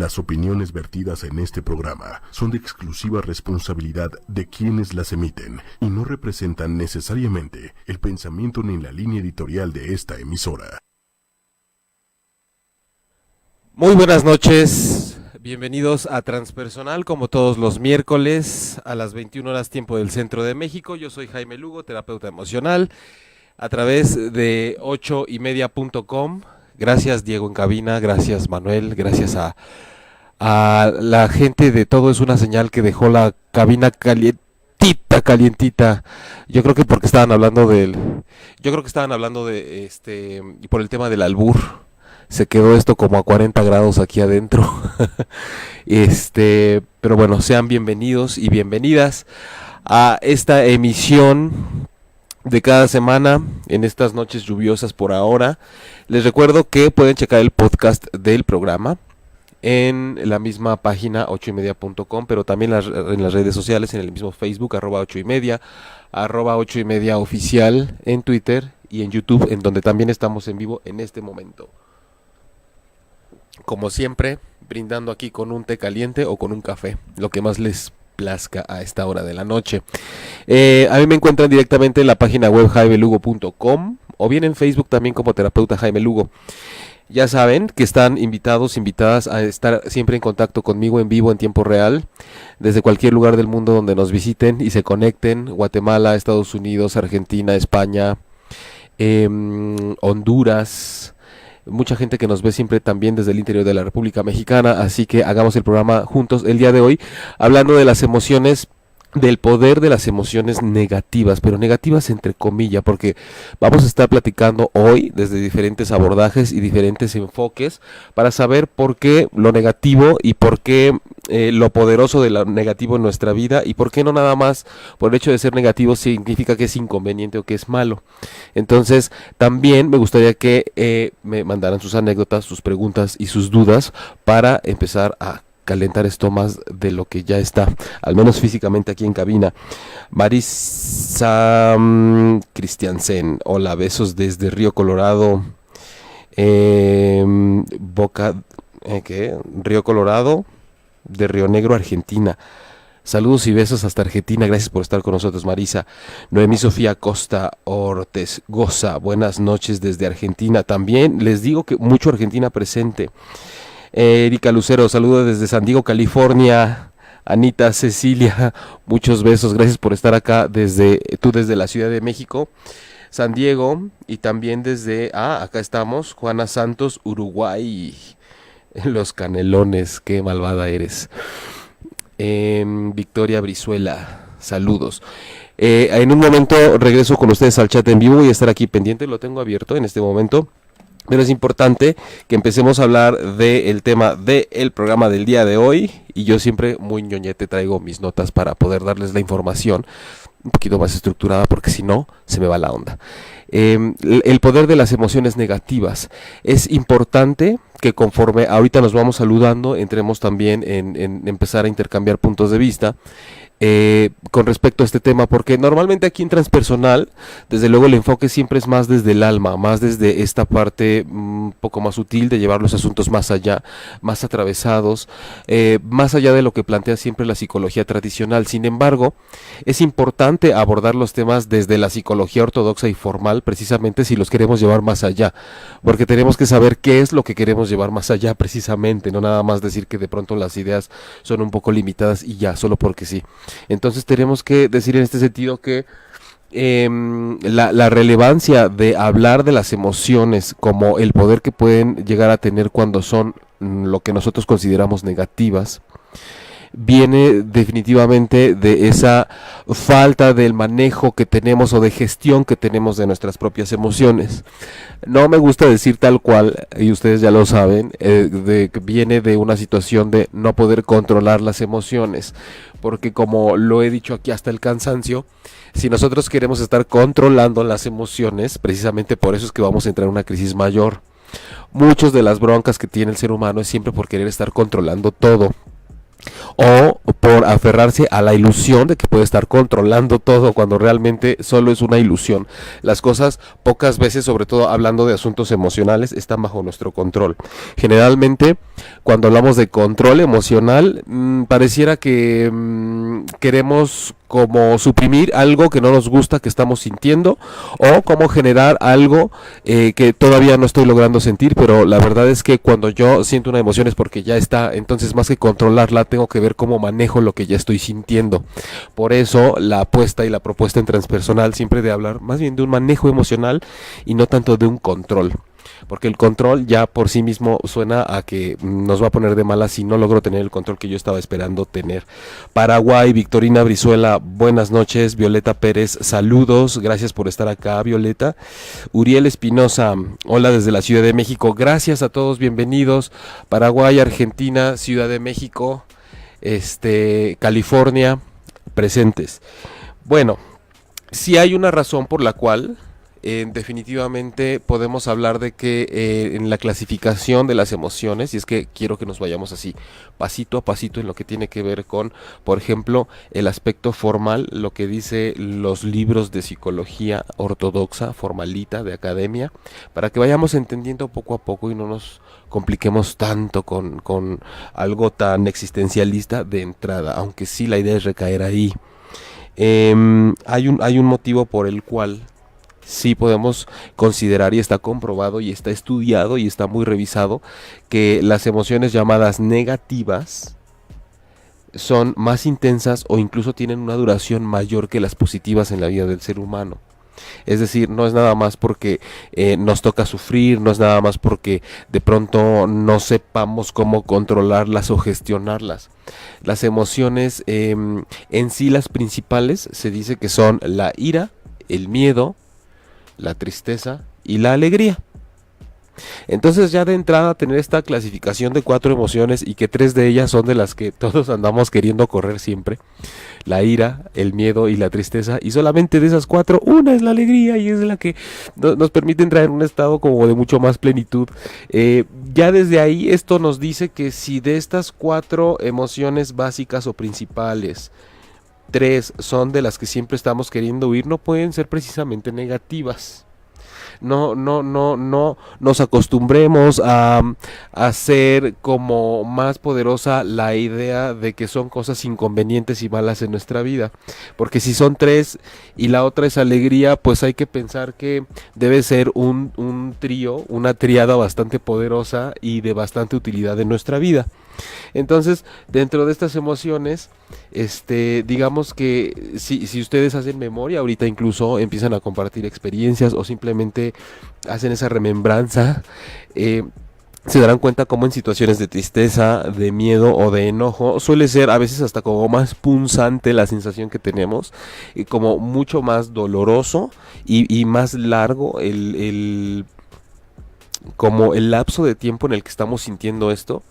Las opiniones vertidas en este programa son de exclusiva responsabilidad de quienes las emiten y no representan necesariamente el pensamiento ni la línea editorial de esta emisora. Muy buenas noches, bienvenidos a Transpersonal, como todos los miércoles a las 21 horas tiempo del Centro de México. Yo soy Jaime Lugo, terapeuta emocional, a través de 8ymedia.com. Gracias Diego en cabina, gracias Manuel, gracias a la gente de Todo es una Señal que dejó la cabina calientita. Yo creo que porque estaban hablando de y por el tema del albur. Se quedó esto como a 40 grados aquí adentro. Pero bueno, sean bienvenidos y bienvenidas a esta emisión de cada semana en estas noches lluviosas por ahora. Les recuerdo que pueden checar el podcast del programa en la misma página 8ymedia.com, pero también en las redes sociales, en el mismo Facebook, @8ymedia, @8ymedia oficial, en Twitter y en YouTube, en donde también estamos en vivo en este momento. Como siempre, brindando aquí con un té caliente o con un café, lo que más les plazca a esta hora de la noche. A mí me encuentran directamente en la página web jaimelugo.com o bien en Facebook también como terapeuta Jaime Lugo. Ya saben que están invitadas a estar siempre en contacto conmigo en vivo en tiempo real, desde cualquier lugar del mundo donde nos visiten y se conecten: Guatemala, Estados Unidos, Argentina, España, Honduras. Mucha gente que nos ve siempre también desde el interior de la República Mexicana, así que hagamos el programa juntos el día de hoy, hablando de las emociones, del poder de las emociones negativas, pero negativas entre comillas, porque vamos a estar platicando hoy desde diferentes abordajes y diferentes enfoques para saber por qué lo negativo y por qué lo poderoso de lo negativo en nuestra vida, y por qué no nada más por el hecho de ser negativo significa que es inconveniente o que es malo. Entonces también me gustaría que me mandaran sus anécdotas, sus preguntas y sus dudas para empezar a calentar esto más de lo que ya está, al menos físicamente aquí en cabina. Marisa Christiansen, hola, besos desde Río Colorado, Río Colorado, de Río Negro, Argentina. Saludos y besos hasta Argentina, gracias por estar con nosotros, Marisa. Noemí Sofía Costa Ortiz Goza, buenas noches desde Argentina. También les digo que mucho Argentina presente. Erika Lucero, saludos desde San Diego, California. Anita Cecilia, muchos besos, gracias por estar acá desde la Ciudad de México, San Diego, y también desde, acá estamos, Juana Santos, Uruguay, Los Canelones, qué malvada eres. Victoria Brizuela, saludos. En un momento regreso con ustedes al chat en vivo, voy a estar aquí pendiente, lo tengo abierto en este momento. Pero es importante que empecemos a hablar del tema del programa del día de hoy, y yo siempre muy ñoñete traigo mis notas para poder darles la información un poquito más estructurada, porque si no se me va la onda. El poder de las emociones negativas. Es importante que conforme ahorita nos vamos saludando, entremos también en empezar a intercambiar puntos de vista con respecto a este tema, porque normalmente aquí en Transpersonal, desde luego el enfoque siempre es más desde el alma, más desde esta parte un poco más sutil de llevar los asuntos más allá, más atravesados, más allá de lo que plantea siempre la psicología tradicional. Sin embargo, es importante abordar los temas desde la psicología ortodoxa y formal, precisamente si los queremos llevar más allá, porque tenemos que saber qué es lo que queremos llevar más allá precisamente, no nada más decir que de pronto las ideas son un poco limitadas y ya, solo porque sí. Entonces tenemos que decir en este sentido que la relevancia de hablar de las emociones como el poder que pueden llegar a tener cuando son lo que nosotros consideramos negativas, viene definitivamente de esa falta del manejo que tenemos o de gestión que tenemos de nuestras propias emociones. No me gusta decir tal cual, y ustedes ya lo saben, que viene de una situación de no poder controlar las emociones, porque como lo he dicho aquí hasta el cansancio, si nosotros queremos estar controlando las emociones, precisamente por eso es que vamos a entrar en una crisis mayor. Muchas de las broncas que tiene el ser humano es siempre por querer estar controlando todo. o por aferrarse a la ilusión de que puede estar controlando todo cuando realmente solo es una ilusión. Las cosas pocas veces, sobre todo hablando de asuntos emocionales, están bajo nuestro control. Generalmente, cuando hablamos de control emocional, pareciera que queremos como suprimir algo que no nos gusta que estamos sintiendo, o como generar algo que todavía no estoy logrando sentir, pero la verdad es que cuando yo siento una emoción es porque ya está. Entonces, más que controlarla, tengo que ver cómo manejo lo que ya estoy sintiendo. Por eso la apuesta y la propuesta en transpersonal siempre de hablar más bien de un manejo emocional y no tanto de un control. Porque el control ya por sí mismo suena a que nos va a poner de malas si no logro tener el control que yo estaba esperando tener. Paraguay, Victorina Brizuela, buenas noches. Violeta Pérez, saludos, gracias por estar acá, Violeta. Uriel Espinosa, hola desde la Ciudad de México, gracias a todos, bienvenidos. Paraguay, Argentina, Ciudad de México, California, presentes. Bueno, si hay una razón por la cual definitivamente podemos hablar de que en la clasificación de las emociones, y es que quiero que nos vayamos así pasito a pasito en lo que tiene que ver con, por ejemplo, el aspecto formal, lo que dice los libros de psicología ortodoxa, formalita, de academia, para que vayamos entendiendo poco a poco y no nos compliquemos tanto con algo tan existencialista de entrada, aunque sí la idea es recaer ahí. Hay un motivo por el cual sí podemos considerar, y está comprobado y está estudiado y está muy revisado, que las emociones llamadas negativas son más intensas o incluso tienen una duración mayor que las positivas en la vida del ser humano. Es decir, no es nada más porque nos toca sufrir, no es nada más porque de pronto no sepamos cómo controlarlas o gestionarlas. Las emociones en sí, las principales, se dice que son la ira, el miedo, la tristeza y la alegría. Entonces, ya de entrada, tener esta clasificación de 4 emociones y que 3 de ellas son de las que todos andamos queriendo correr siempre: la ira, el miedo y la tristeza, y solamente de esas 4, una es la alegría y es la que nos permite entrar en un estado como de mucho más plenitud. Ya desde ahí esto nos dice que si de estas 4 emociones básicas o principales, 3 son de las que siempre estamos queriendo huir, no pueden ser precisamente negativas. No nos acostumbremos a hacer como más poderosa la idea de que son cosas inconvenientes y malas en nuestra vida, porque si son 3 y la otra es alegría, pues hay que pensar que debe ser un trío, una tríada bastante poderosa y de bastante utilidad en nuestra vida. Entonces, dentro de estas emociones, digamos que si ustedes hacen memoria, ahorita incluso empiezan a compartir experiencias o simplemente hacen esa remembranza, se darán cuenta cómo en situaciones de tristeza, de miedo o de enojo suele ser a veces hasta como más punzante la sensación que tenemos, como mucho más doloroso y más largo como el lapso de tiempo en el que estamos sintiendo esto,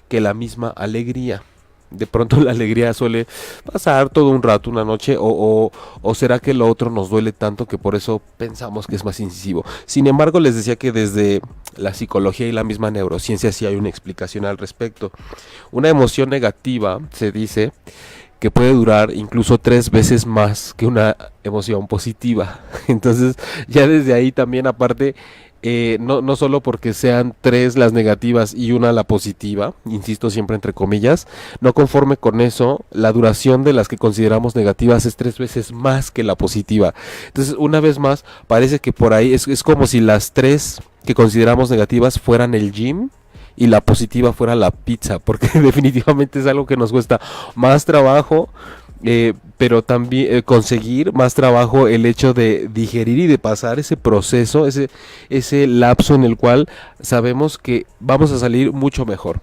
que la misma alegría. De pronto la alegría suele pasar todo un rato, una noche, o será que lo otro nos duele tanto que por eso pensamos que es más incisivo. Sin embargo, les decía que desde la psicología y la misma neurociencia sí hay una explicación al respecto. Una emoción negativa se dice que puede durar incluso 3 veces más que una emoción positiva. Entonces, ya desde ahí también, aparte, no solo porque sean 3 las negativas y una la positiva, insisto siempre entre comillas, no conforme con eso, la duración de las que consideramos negativas es 3 veces más que la positiva. Entonces, una vez más, parece que por ahí es como si las 3 que consideramos negativas fueran el gym y la positiva fuera la pizza, porque definitivamente es algo que nos cuesta más trabajo, pero también conseguir más trabajo el hecho de digerir y de pasar ese proceso, ese lapso en el cual sabemos que vamos a salir mucho mejor,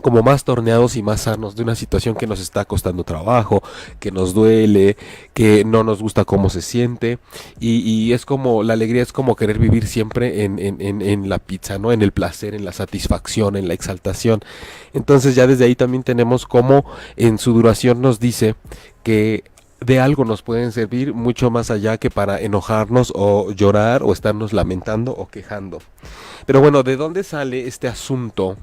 como más torneados y más sanos de una situación que nos está costando trabajo, que nos duele, que no nos gusta cómo se siente, y es como, la alegría es como querer vivir siempre en la pizza, ¿no? En el placer, en la satisfacción, en la exaltación. Entonces ya desde ahí también tenemos como en su duración nos dice que de algo nos pueden servir mucho más allá que para enojarnos o llorar o estarnos lamentando o quejando. Pero bueno, ¿de dónde sale este asunto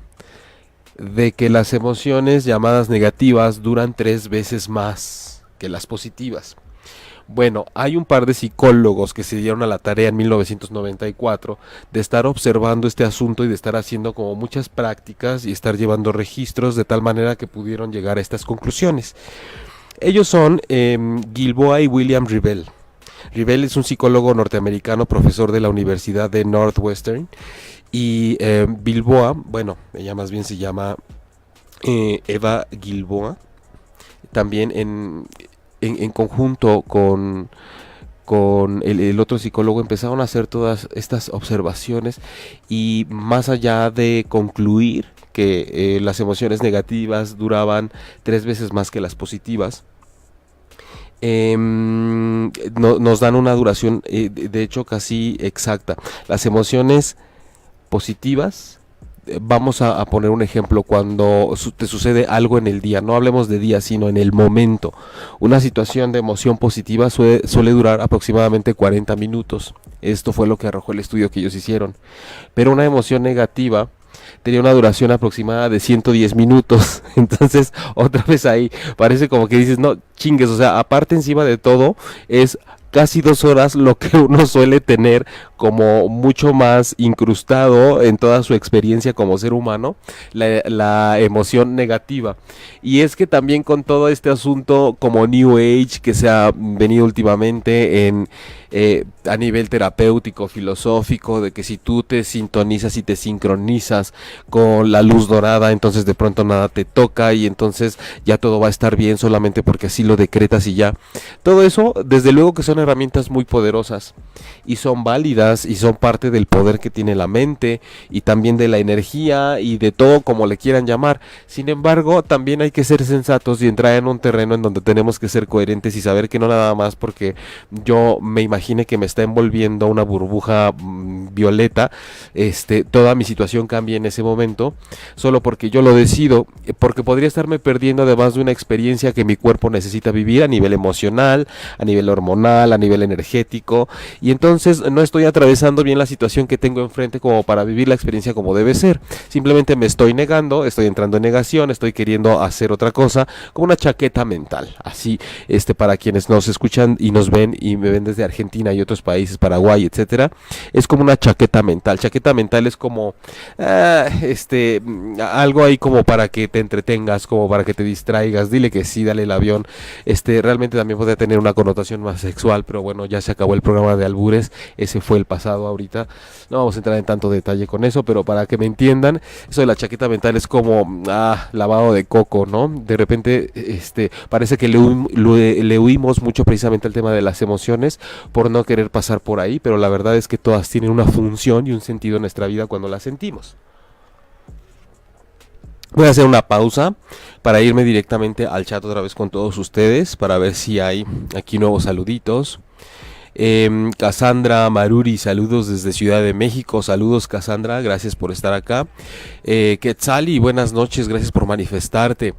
de que las emociones llamadas negativas duran 3 veces más que las positivas. Bueno, hay un par de psicólogos que se dieron a la tarea en 1994 de estar observando este asunto y de estar haciendo como muchas prácticas y estar llevando registros de tal manera que pudieron llegar a estas conclusiones. Ellos son Gilboa y William Ribell. Ribell es un psicólogo norteamericano, profesor de la Universidad de Northwestern, y Gilboa, bueno, ella más bien se llama Eva Gilboa, también en conjunto con el otro psicólogo empezaron a hacer todas estas observaciones, y más allá de concluir que las emociones negativas duraban 3 veces más que las positivas, nos dan una duración de hecho casi exacta. Las emociones positivas, vamos a poner un ejemplo, cuando te sucede algo en el día, no hablemos de día, sino en el momento. Una situación de emoción positiva suele durar aproximadamente 40 minutos. Esto fue lo que arrojó el estudio que ellos hicieron. Pero una emoción negativa tenía una duración aproximada de 110 minutos. Entonces, otra vez ahí, parece como que dices, no, chingues, o sea, aparte encima de todo, es casi 2 horas lo que uno suele tener como mucho más incrustado en toda su experiencia como ser humano, la emoción negativa. Y es que también con todo este asunto como New Age que se ha venido últimamente a nivel terapéutico, filosófico, de que si tú te sintonizas y te sincronizas con la luz dorada, entonces de pronto nada te toca y entonces ya todo va a estar bien solamente porque así lo decretas y ya. Todo eso, desde luego que son herramientas muy poderosas y son válidas y son parte del poder que tiene la mente y también de la energía y de todo como le quieran llamar. Sin embargo, también hay que ser sensatos y entrar en un terreno en donde tenemos que ser coherentes y saber que no nada más porque yo me imagine que me está envolviendo una burbuja violeta, toda mi situación cambia en ese momento, solo porque yo lo decido, porque podría estarme perdiendo además de una experiencia que mi cuerpo necesita vivir a nivel emocional, a nivel hormonal, a nivel energético, y entonces no estoy atravesando bien la situación que tengo enfrente como para vivir la experiencia como debe ser. Simplemente me estoy negando, estoy entrando en negación, estoy queriendo hacer otra cosa, como una chaqueta mental. Así, para quienes nos escuchan y nos ven y me ven desde Argentina y otros países, Paraguay, etcétera, es como una chaqueta mental. Chaqueta mental es como algo ahí como para que te entretengas, como para que te distraigas. Dile que sí, dale el avión. Realmente también podría tener una connotación más sexual, pero bueno, ya se acabó el programa de albures, ese fue el pasado. Ahorita no vamos a entrar en tanto detalle con eso, pero para que me entiendan, eso de la chaqueta mental es como lavado de coco, ¿no? De repente parece que le huimos mucho precisamente al tema de las emociones por no querer pasar por ahí, pero la verdad es que todas tienen una función y un sentido en nuestra vida cuando las sentimos. Voy a hacer una pausa para irme directamente al chat otra vez con todos ustedes para ver si hay aquí nuevos saluditos. Cassandra Maruri, saludos desde Ciudad de México. Saludos, Cassandra, gracias por estar acá. Quetzali, buenas noches, gracias por manifestarte.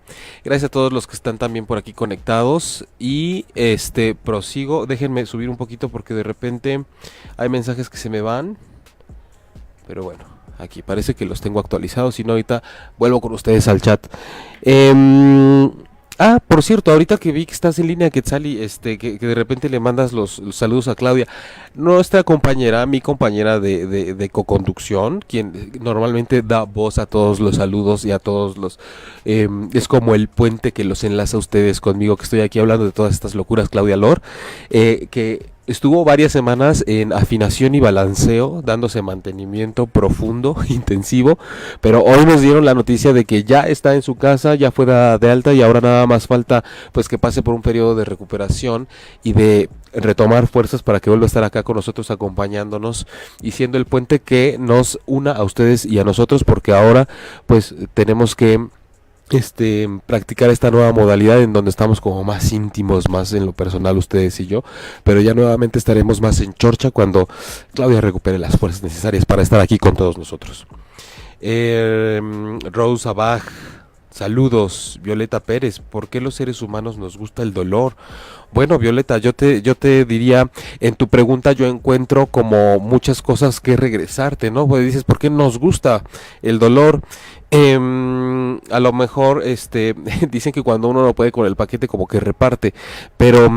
Gracias a todos los que están también por aquí conectados. Y prosigo, déjenme subir un poquito porque de repente hay mensajes que se me van, pero bueno, aquí parece que los tengo actualizados, si no ahorita vuelvo con ustedes al chat. Por cierto, ahorita que vi que estás en línea, Quetzali, que de repente le mandas los saludos a Claudia, nuestra compañera, mi compañera de coconducción, quien normalmente da voz a todos los saludos y a todos los... es como el puente que los enlaza a ustedes conmigo, que estoy aquí hablando de todas estas locuras, Claudia Lor, que estuvo varias semanas en afinación y balanceo, dándose mantenimiento profundo, intensivo, pero hoy nos dieron la noticia de que ya está en su casa, ya fue dada de alta y ahora nada más falta pues que pase por un periodo de recuperación y de retomar fuerzas para que vuelva a estar acá con nosotros acompañándonos y siendo el puente que nos una a ustedes y a nosotros, porque ahora pues tenemos que practicar esta nueva modalidad en donde estamos como más íntimos, más en lo personal ustedes y yo, pero ya nuevamente estaremos más en chorcha cuando Claudia recupere las fuerzas necesarias para estar aquí con todos nosotros. Rose Abaj, Saludos, Violeta Pérez. ¿Por qué los seres humanos nos gusta el dolor? Bueno, Violeta, yo te diría, en tu pregunta yo encuentro como muchas cosas que regresarte, ¿no? Pues dices, ¿por qué nos gusta el dolor? A lo mejor, dicen que cuando uno no puede con el paquete como que reparte, pero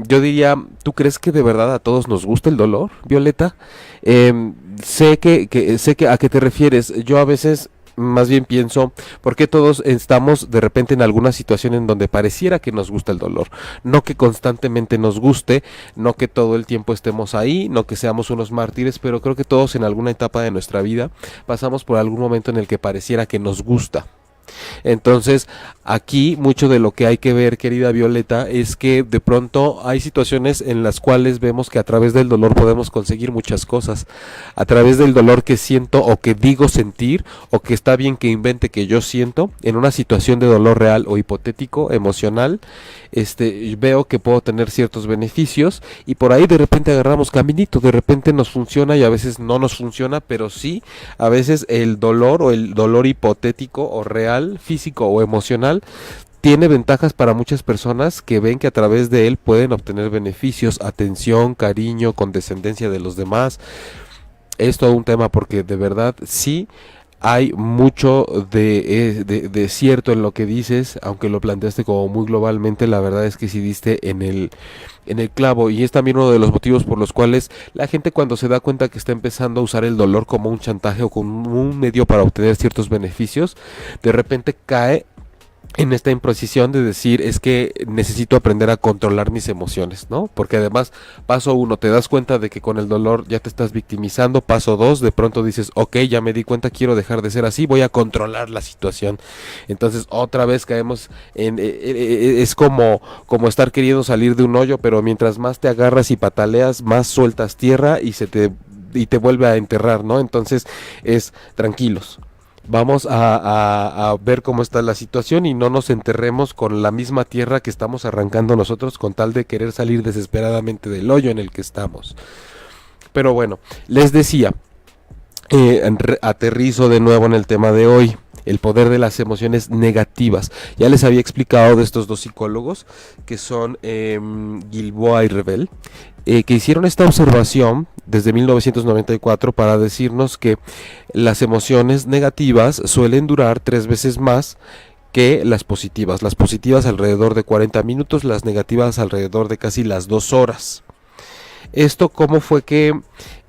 yo diría, ¿tú crees que de verdad a todos nos gusta el dolor, Violeta? Sé que a qué te refieres. Yo a veces más bien pienso, ¿por qué todos estamos de repente en alguna situación en donde pareciera que nos gusta el dolor? No que constantemente nos guste, no que todo el tiempo estemos ahí, no que seamos unos mártires, pero creo que todos en alguna etapa de nuestra vida pasamos por algún momento en el que pareciera que nos gusta. Entonces, aquí mucho de lo que hay que ver, querida Violeta, es que de pronto hay situaciones en las cuales vemos que a través del dolor podemos conseguir muchas cosas. A través del dolor que siento o que digo sentir o que está bien que invente que yo siento en una situación de dolor real o hipotético, emocional, veo que puedo tener ciertos beneficios y por ahí de repente agarramos caminito, de repente nos funciona y a veces no nos funciona, pero sí, a veces el dolor o el dolor hipotético o real, físico o emocional, tiene ventajas para muchas personas que ven que a través de él pueden obtener beneficios, atención, cariño, condescendencia de los demás. Es todo un tema porque de verdad sí hay mucho de cierto en lo que dices, aunque lo planteaste como muy globalmente. La verdad es que sí diste en el clavo, y es también uno de los motivos por los cuales la gente, cuando se da cuenta que está empezando a usar el dolor como un chantaje o como un medio para obtener ciertos beneficios, de repente cae en esta imposición de decir, es que necesito aprender a controlar mis emociones, ¿no? Porque además, paso 1, te das cuenta de que con el dolor ya te estás victimizando. Paso 2, de pronto dices, ok, ya me di cuenta, quiero dejar de ser así, voy a controlar la situación. Entonces otra vez caemos en, es como estar queriendo salir de un hoyo, pero mientras más te agarras y pataleas, más sueltas tierra y te vuelve a enterrar, ¿no? Entonces es tranquilos. Vamos a ver cómo está la situación y no nos enterremos con la misma tierra que estamos arrancando nosotros con tal de querer salir desesperadamente del hoyo en el que estamos. Pero bueno, les decía, aterrizo de nuevo en el tema de hoy, el poder de las emociones negativas. Ya les había explicado de estos dos psicólogos que son Gilboa y Revel, que hicieron esta observación desde 1994 para decirnos que las emociones negativas suelen durar 3 veces más que las positivas. Las positivas alrededor de 40 minutos, las negativas alrededor de casi las 2 horas. Esto cómo fue que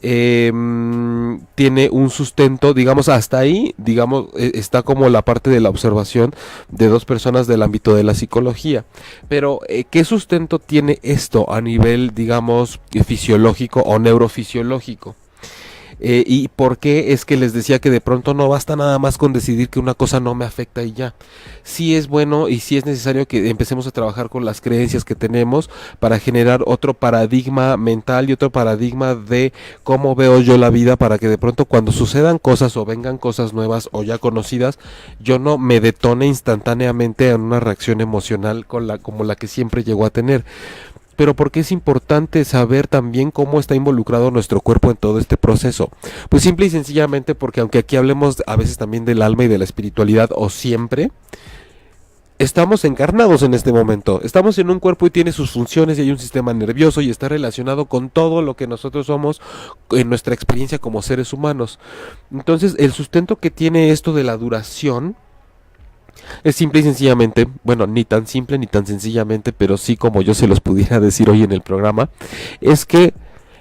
tiene un sustento, digamos, hasta ahí, digamos, está como la parte de la observación de dos personas del ámbito de la psicología. Pero, ¿qué sustento tiene esto a nivel, digamos, fisiológico o neurofisiológico? Y por qué es que les decía que de pronto no basta nada más con decidir que una cosa no me afecta y ya. Sí es bueno y sí es necesario que empecemos a trabajar con las creencias que tenemos para generar otro paradigma mental y otro paradigma de cómo veo yo la vida, para que de pronto cuando sucedan cosas o vengan cosas nuevas o ya conocidas, yo no me detone instantáneamente en una reacción emocional como la que siempre llegó a tener. Pero ¿por qué es importante saber también cómo está involucrado nuestro cuerpo en todo este proceso? Pues simple y sencillamente porque, aunque aquí hablemos a veces también del alma y de la espiritualidad, o siempre, estamos encarnados en este momento. Estamos en un cuerpo y tiene sus funciones y hay un sistema nervioso y está relacionado con todo lo que nosotros somos en nuestra experiencia como seres humanos. Entonces, el sustento que tiene esto de la duración es simple y sencillamente, bueno, ni tan simple ni tan sencillamente, pero sí como yo se los pudiera decir hoy en el programa, es que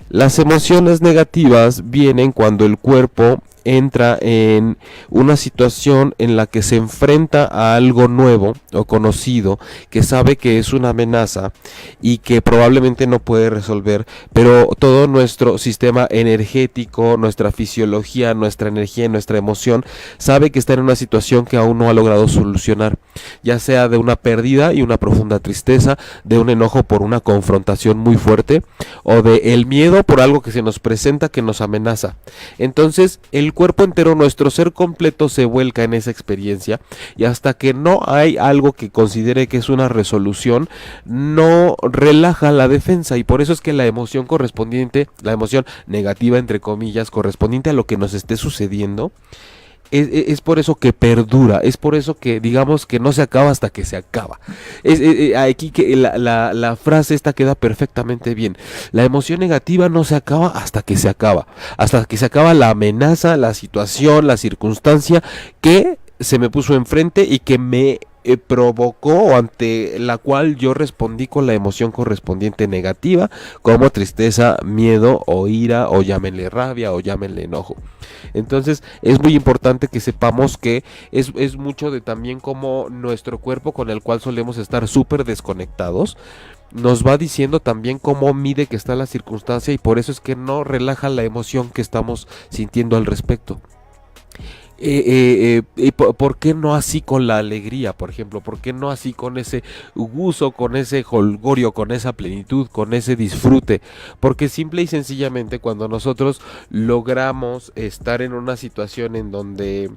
las emociones negativas vienen cuando el cuerpo entra en una situación en la que se enfrenta a algo nuevo o conocido, que sabe que es una amenaza y que probablemente no puede resolver, pero todo nuestro sistema energético, nuestra fisiología, nuestra energía, nuestra emoción, sabe que está en una situación que aún no ha logrado solucionar, ya sea de una pérdida y una profunda tristeza, de un enojo por una confrontación muy fuerte, o de el miedo por algo que se nos presenta, que nos amenaza. Entonces el cuerpo entero, nuestro ser completo, se vuelca en esa experiencia, y hasta que no hay algo que considere que es una resolución, no relaja la defensa. Y por eso es que la emoción correspondiente, la emoción negativa entre comillas, correspondiente a lo que nos esté sucediendo, es por eso que perdura, es por eso que digamos que no se acaba hasta que se acaba. Aquí que la frase esta queda perfectamente bien. La emoción negativa no se acaba hasta que se acaba la amenaza, la situación, la circunstancia que se me puso enfrente y que me provocó o ante la cual yo respondí con la emoción correspondiente negativa, como tristeza, miedo o ira, o llámenle rabia o llámenle enojo. Entonces es muy importante que sepamos que es mucho de también como nuestro cuerpo, con el cual solemos estar súper desconectados, nos va diciendo también cómo mide que está la circunstancia, y por eso es que no relaja la emoción que estamos sintiendo al respecto. ¿Por qué no así con la alegría, por ejemplo? ¿Por qué no así con ese gozo, con ese jolgorio, con esa plenitud, con ese disfrute? Porque simple y sencillamente cuando nosotros logramos estar en una situación en donde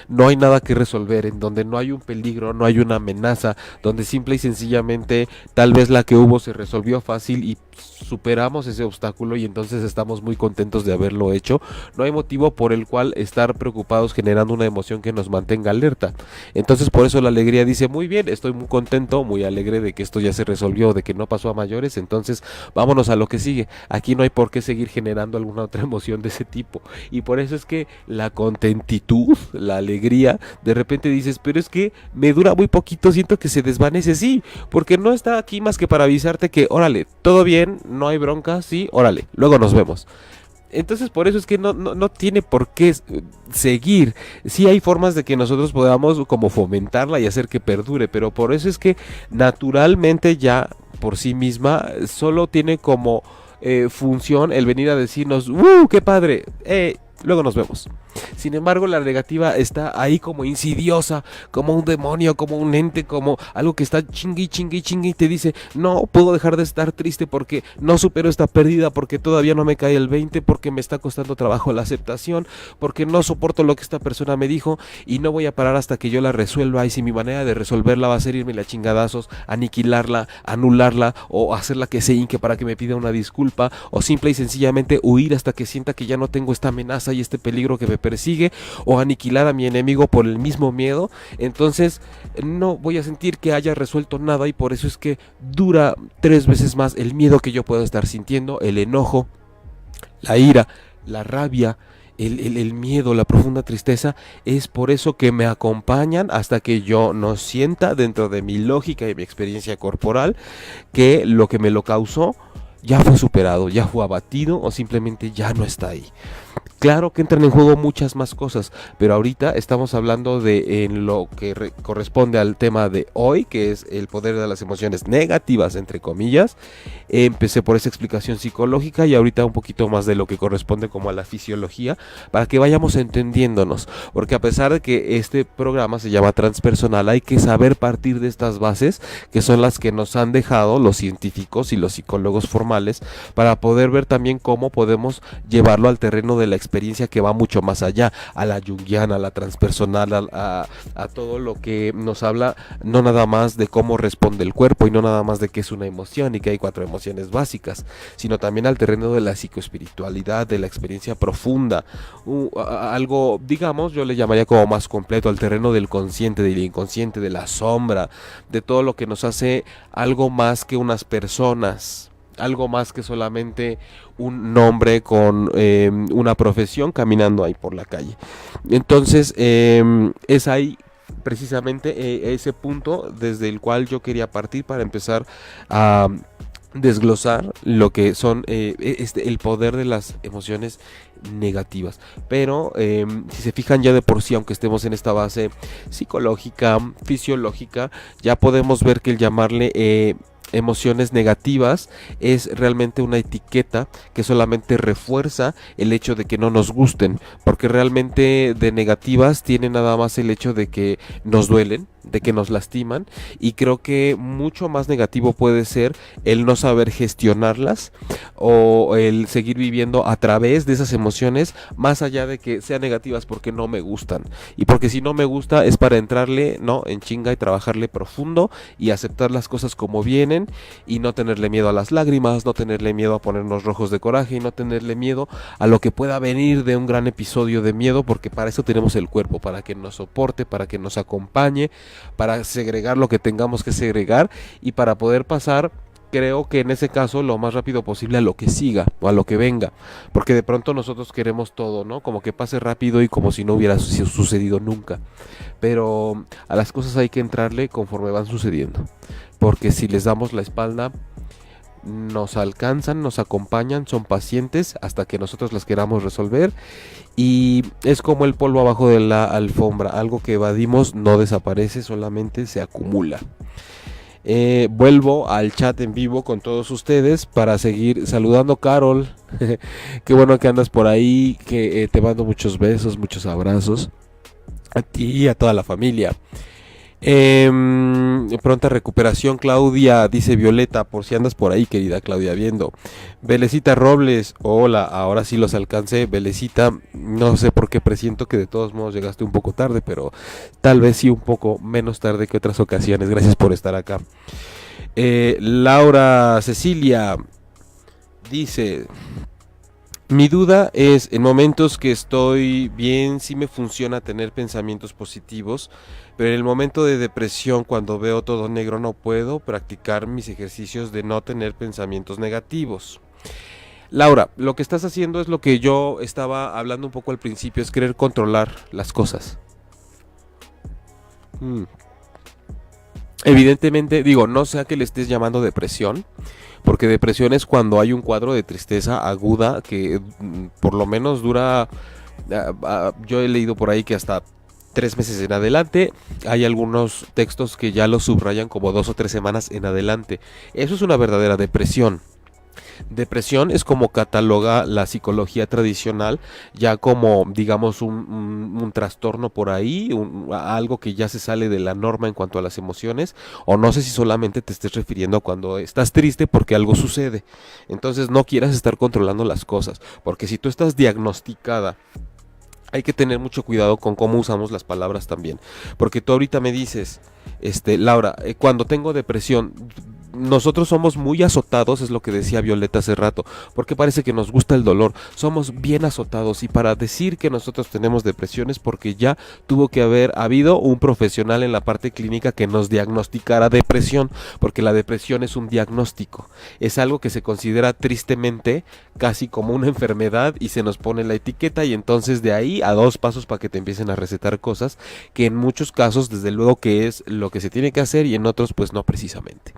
no hay nada que resolver, en donde no hay un peligro, no hay una amenaza, donde simple y sencillamente tal vez la que hubo se resolvió fácil y superamos ese obstáculo, y entonces estamos muy contentos de haberlo hecho, no hay motivo por el cual estar preocupados generando una emoción que nos mantenga alerta. Entonces por eso la alegría dice: muy bien, estoy muy contento, muy alegre de que esto ya se resolvió, de que no pasó a mayores, entonces vámonos a lo que sigue. Aquí no hay por qué seguir generando alguna otra emoción de ese tipo, y por eso es que la contentitud, la alegría, de repente dices: pero es que me dura muy poquito, siento que se desvanece. Sí, porque no está aquí más que para avisarte que órale, todo bien, no hay bronca, sí, órale, luego nos vemos. Entonces por eso es que no tiene por qué seguir. Sí hay formas de que nosotros podamos como fomentarla y hacer que perdure, pero por eso es que naturalmente ya por sí misma solo tiene como función el venir a decirnos: qué padre, luego nos vemos. Sin embargo, la negativa está ahí como insidiosa, como un demonio, como un ente, como algo que está chingue y te dice: no puedo dejar de estar triste porque no supero esta pérdida, porque todavía no me cae el 20, porque me está costando trabajo la aceptación, porque no soporto lo que esta persona me dijo y no voy a parar hasta que yo la resuelva. Y si mi manera de resolverla va a ser irme a chingadazos, aniquilarla, anularla, o hacerla que se hinque para que me pida una disculpa, o simple y sencillamente huir hasta que sienta que ya no tengo esta amenaza y este peligro que me persigue, o aniquilar a mi enemigo por el mismo miedo. Entonces no voy a sentir que haya resuelto nada, y por eso es que dura 3 veces más el miedo que yo puedo estar sintiendo, el enojo, la ira, la rabia, el miedo, la profunda tristeza. Es por eso que me acompañan hasta que yo no sienta dentro de mi lógica y mi experiencia corporal que lo que me lo causó ya fue superado, ya fue abatido, o simplemente ya no está ahí. Claro que entran en juego muchas más cosas, pero ahorita estamos hablando de en lo que corresponde al tema de hoy, que es el poder de las emociones negativas, entre comillas. Empecé por esa explicación psicológica y ahorita un poquito más de lo que corresponde como a la fisiología, para que vayamos entendiéndonos, porque a pesar de que este programa se llama transpersonal, hay que saber partir de estas bases, que son las que nos han dejado los científicos y los psicólogos formales, para poder ver también cómo podemos llevarlo al terreno de la experiencia, que va mucho más allá, a la junguiana, a la transpersonal, a todo lo que nos habla, no nada más de cómo responde el cuerpo, y no nada más de que es una emoción y que hay 4 emociones básicas, sino también al terreno de la psicoespiritualidad, de la experiencia profunda, algo, digamos, yo le llamaría como más completo, al terreno del consciente, del inconsciente, de la sombra, de todo lo que nos hace algo más que unas personas, algo más que solamente un nombre con una profesión caminando ahí por la calle. Entonces es ahí precisamente ese punto desde el cual yo quería partir para empezar a desglosar lo que son el poder de las emociones negativas. Pero si se fijan, ya de por sí, aunque estemos en esta base psicológica, fisiológica, ya podemos ver que el llamarle emociones negativas es realmente una etiqueta que solamente refuerza el hecho de que no nos gusten, porque realmente de negativas tiene nada más el hecho de que nos duelen, de que nos lastiman, y creo que mucho más negativo puede ser el no saber gestionarlas o el seguir viviendo a través de esas emociones, más allá de que sean negativas porque no me gustan, y porque si no me gusta es para entrarle, ¿no?, en chinga y trabajarle profundo y aceptar las cosas como vienen y no tenerle miedo a las lágrimas, no tenerle miedo a ponernos rojos de coraje y no tenerle miedo a lo que pueda venir de un gran episodio de miedo, porque para eso tenemos el cuerpo, para que nos soporte, para que nos acompañe, para segregar lo que tengamos que segregar y para poder pasar, creo que en ese caso, lo más rápido posible a lo que siga o a lo que venga, porque de pronto nosotros queremos todo, ¿no? Como que pase rápido y como si no hubiera sucedido nunca, pero a las cosas hay que entrarle conforme van sucediendo, porque si les damos la espalda, nos alcanzan, nos acompañan, son pacientes hasta que nosotros las queramos resolver, y es como el polvo abajo de la alfombra, algo que evadimos no desaparece, solamente se acumula. Vuelvo al chat en vivo con todos ustedes para seguir saludando. Carol, qué bueno que andas por ahí, que te mando muchos besos, muchos abrazos a ti y a toda la familia. Pronta recuperación, Claudia, dice Violeta, por si andas por ahí, querida Claudia, viendo. Belecita Robles, hola, ahora sí los alcancé. Belecita, no sé por qué presiento que de todos modos llegaste un poco tarde, pero tal vez sí un poco menos tarde que otras ocasiones. Gracias por estar acá. Laura Cecilia dice: mi duda es, en momentos que estoy bien, sí me funciona tener pensamientos positivos, pero en el momento de depresión, cuando veo todo negro, no puedo practicar mis ejercicios de no tener pensamientos negativos. Laura, lo que estás haciendo es lo que yo estaba hablando un poco al principio, es querer controlar las cosas. Evidentemente, digo, no sea que le estés llamando depresión, porque depresión es cuando hay un cuadro de tristeza aguda que por lo menos dura, yo he leído por ahí que hasta 3 meses en adelante. Hay algunos textos que ya lo subrayan como 2 o 3 semanas en adelante. Eso es una verdadera depresión. Depresión es como cataloga la psicología tradicional, ya como, digamos, un trastorno por ahí, algo que ya se sale de la norma en cuanto a las emociones, o no sé si solamente te estés refiriendo a cuando estás triste porque algo sucede. Entonces no quieras estar controlando las cosas, porque si tú estás diagnosticada, hay que tener mucho cuidado con cómo usamos las palabras también, porque tú ahorita me dices, Laura, cuando tengo depresión, nosotros somos muy azotados, es lo que decía Violeta hace rato, porque parece que nos gusta el dolor, somos bien azotados, y para decir que nosotros tenemos depresión es porque ya tuvo que haber habido un profesional en la parte clínica que nos diagnosticara depresión, porque la depresión es un diagnóstico, es algo que se considera tristemente casi como una enfermedad y se nos pone la etiqueta, y entonces de ahí a 2 pasos para que te empiecen a recetar cosas que en muchos casos desde luego que es lo que se tiene que hacer y en otros pues no precisamente.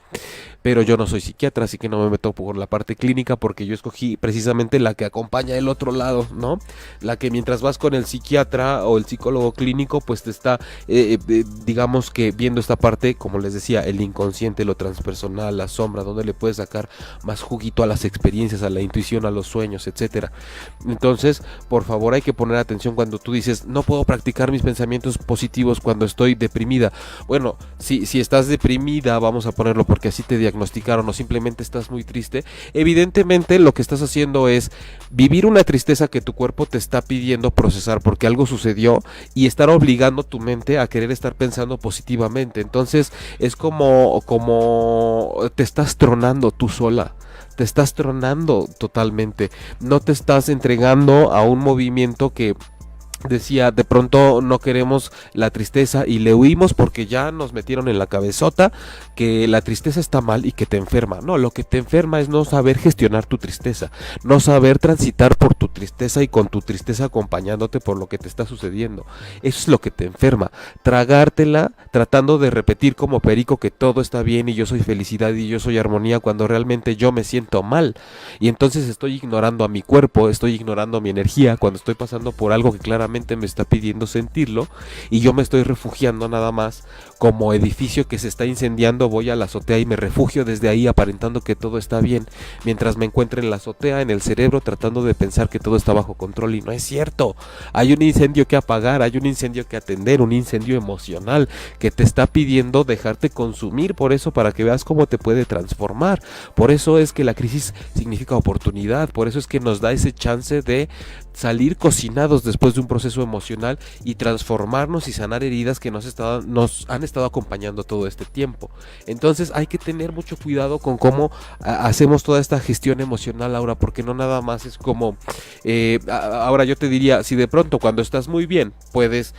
Pero yo no soy psiquiatra, así que no me meto por la parte clínica, porque yo escogí precisamente la que acompaña el otro lado, ¿no? La que mientras vas con el psiquiatra o el psicólogo clínico, pues te está, digamos que viendo esta parte, como les decía, el inconsciente, lo transpersonal, la sombra, donde le puedes sacar más juguito a las experiencias, a la intuición, a los sueños, etcétera. Entonces, por favor, hay que poner atención cuando tú dices, no puedo practicar mis pensamientos positivos cuando estoy deprimida. Bueno, si estás deprimida, vamos a ponerlo porque así te diagnosticaron, o simplemente estás muy triste, evidentemente lo que estás haciendo es vivir una tristeza que tu cuerpo te está pidiendo procesar porque algo sucedió, y estar obligando tu mente a querer estar pensando positivamente. Entonces es como te estás tronando tú sola. Te estás tronando totalmente. No te estás entregando a un movimiento que decía, de pronto no queremos la tristeza y le huimos porque ya nos metieron en la cabezota que la tristeza está mal y que te enferma. No, lo que te enferma es no saber gestionar tu tristeza, no saber transitar por tu tristeza y con tu tristeza acompañándote por lo que te está sucediendo. Eso es lo que te enferma, tragártela tratando de repetir como perico que todo está bien y yo soy felicidad y yo soy armonía, cuando realmente yo me siento mal, y entonces estoy ignorando a mi cuerpo, estoy ignorando mi energía cuando estoy pasando por algo que claramente mente me está pidiendo sentirlo, y yo me estoy refugiando nada más como edificio que se está incendiando. Voy a la azotea y me refugio desde ahí aparentando que todo está bien, mientras me encuentro en la azotea, en el cerebro, tratando de pensar que todo está bajo control, y no es cierto. Hay un incendio que apagar, hay un incendio que atender, un incendio emocional que te está pidiendo dejarte consumir por eso, para que veas cómo te puede transformar. Por eso es que la crisis significa oportunidad, por eso es que nos da ese chance de salir cocinados después de un proceso emocional y transformarnos y sanar heridas que nos han estado acompañando todo este tiempo. Entonces hay que tener mucho cuidado con cómo hacemos toda esta gestión emocional, Laura, porque no nada más es como ahora yo te diría, si de pronto cuando estás muy bien puedes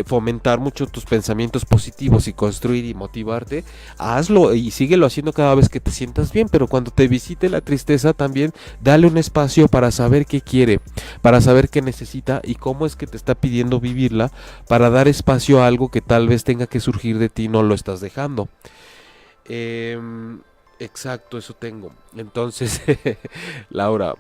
fomentar mucho tus pensamientos positivos y construir y motivarte, hazlo y síguelo haciendo cada vez que te sientas bien, pero cuando te visite la tristeza también dale un espacio para saber qué quiere, para saber qué necesita y cómo es que te está pidiendo vivirla, para dar espacio a algo que tal vez tenga que surgir de ti y no lo estás dejando. Exacto, eso tengo. Entonces, Laura,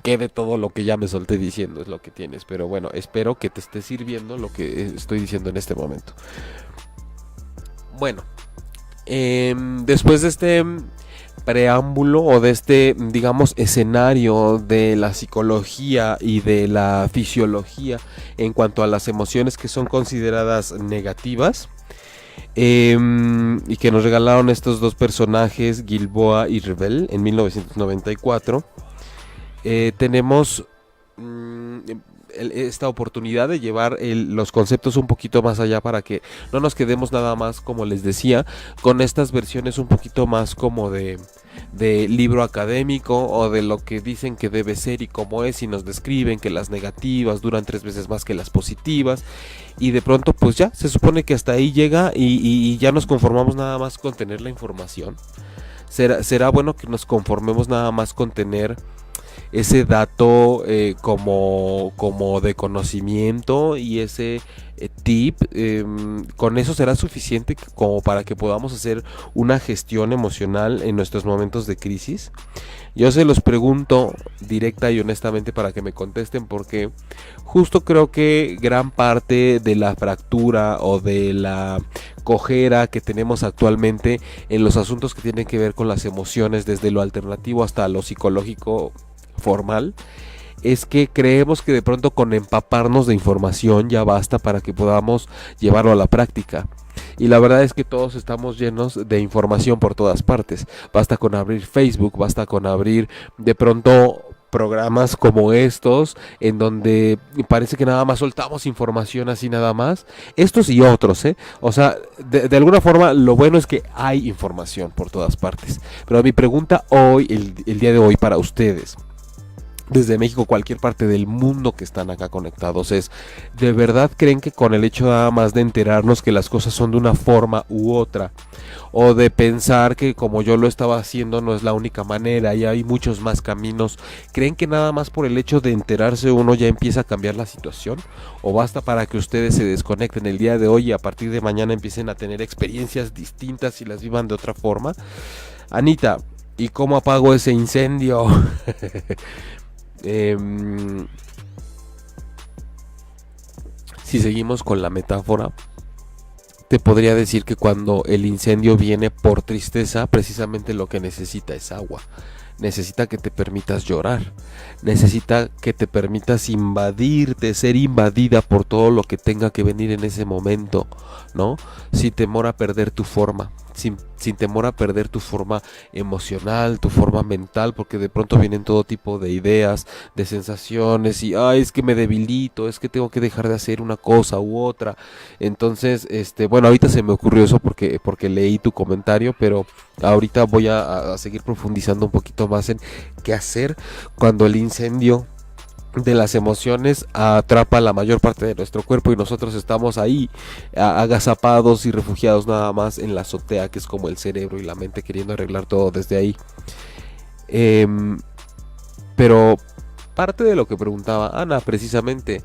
¿qué de todo lo que ya me solté diciendo es lo que tienes? Pero bueno, espero que te esté sirviendo lo que estoy diciendo en este momento. Bueno, después de este preámbulo o de este, digamos, escenario de la psicología y de la fisiología en cuanto a las emociones que son consideradas negativas, y que nos regalaron estos dos personajes, Gilboa y Revel, en 1994, tenemos esta oportunidad de llevar los conceptos un poquito más allá, para que no nos quedemos nada más, como les decía, con estas versiones un poquito más como de libro académico, o de lo que dicen que debe ser y cómo es, y nos describen que las negativas duran 3 veces más que las positivas, y de pronto pues ya se supone que hasta ahí llega y ya nos conformamos nada más con tener la información. Será bueno que nos conformemos nada más con tener ese dato como de conocimiento, y ese tip, con eso será suficiente como para que podamos hacer una gestión emocional en nuestros momentos de crisis. Yo se los pregunto directa y honestamente para que me contesten, porque justo creo que gran parte de la fractura o de la cojera que tenemos actualmente en los asuntos que tienen que ver con las emociones, desde lo alternativo hasta lo psicológico formal, es que creemos que de pronto con empaparnos de información ya basta para que podamos llevarlo a la práctica. Y la verdad es que todos estamos llenos de información por todas partes. Basta con abrir Facebook, basta con abrir de pronto programas como estos, en donde parece que nada más soltamos información así nada más. Estos y otros, o sea, de alguna forma lo bueno es que hay información por todas partes. Pero mi pregunta hoy, el día de hoy para ustedes, desde México, cualquier parte del mundo que están acá conectados, es: ¿de verdad creen que con el hecho nada más de enterarnos que las cosas son de una forma u otra, o de pensar que como yo lo estaba haciendo no es la única manera y hay muchos más caminos, creen que nada más por el hecho de enterarse uno ya empieza a cambiar la situación? ¿O basta para que ustedes se desconecten el día de hoy y a partir de mañana empiecen a tener experiencias distintas y las vivan de otra forma? Anita, ¿y cómo apago ese incendio? Si seguimos con la metáfora, te podría decir que cuando el incendio viene por tristeza, precisamente lo que necesita es agua. Necesita que te permitas llorar, necesita que te permitas invadirte, ser invadida por todo lo que tenga que venir en ese momento, ¿no? Sin temor a perder tu forma, sin temor a perder tu forma emocional, tu forma mental, porque de pronto vienen todo tipo de ideas, de sensaciones, y ay, es que me debilito, es que tengo que dejar de hacer una cosa u otra. Entonces, bueno, ahorita se me ocurrió eso porque leí tu comentario, pero ahorita voy a seguir profundizando un poquito más en qué hacer cuando el incendio de las emociones atrapa la mayor parte de nuestro cuerpo y nosotros estamos ahí agazapados y refugiados nada más en la azotea, que es como el cerebro y la mente queriendo arreglar todo desde ahí. Pero parte de lo que preguntaba Ana precisamente,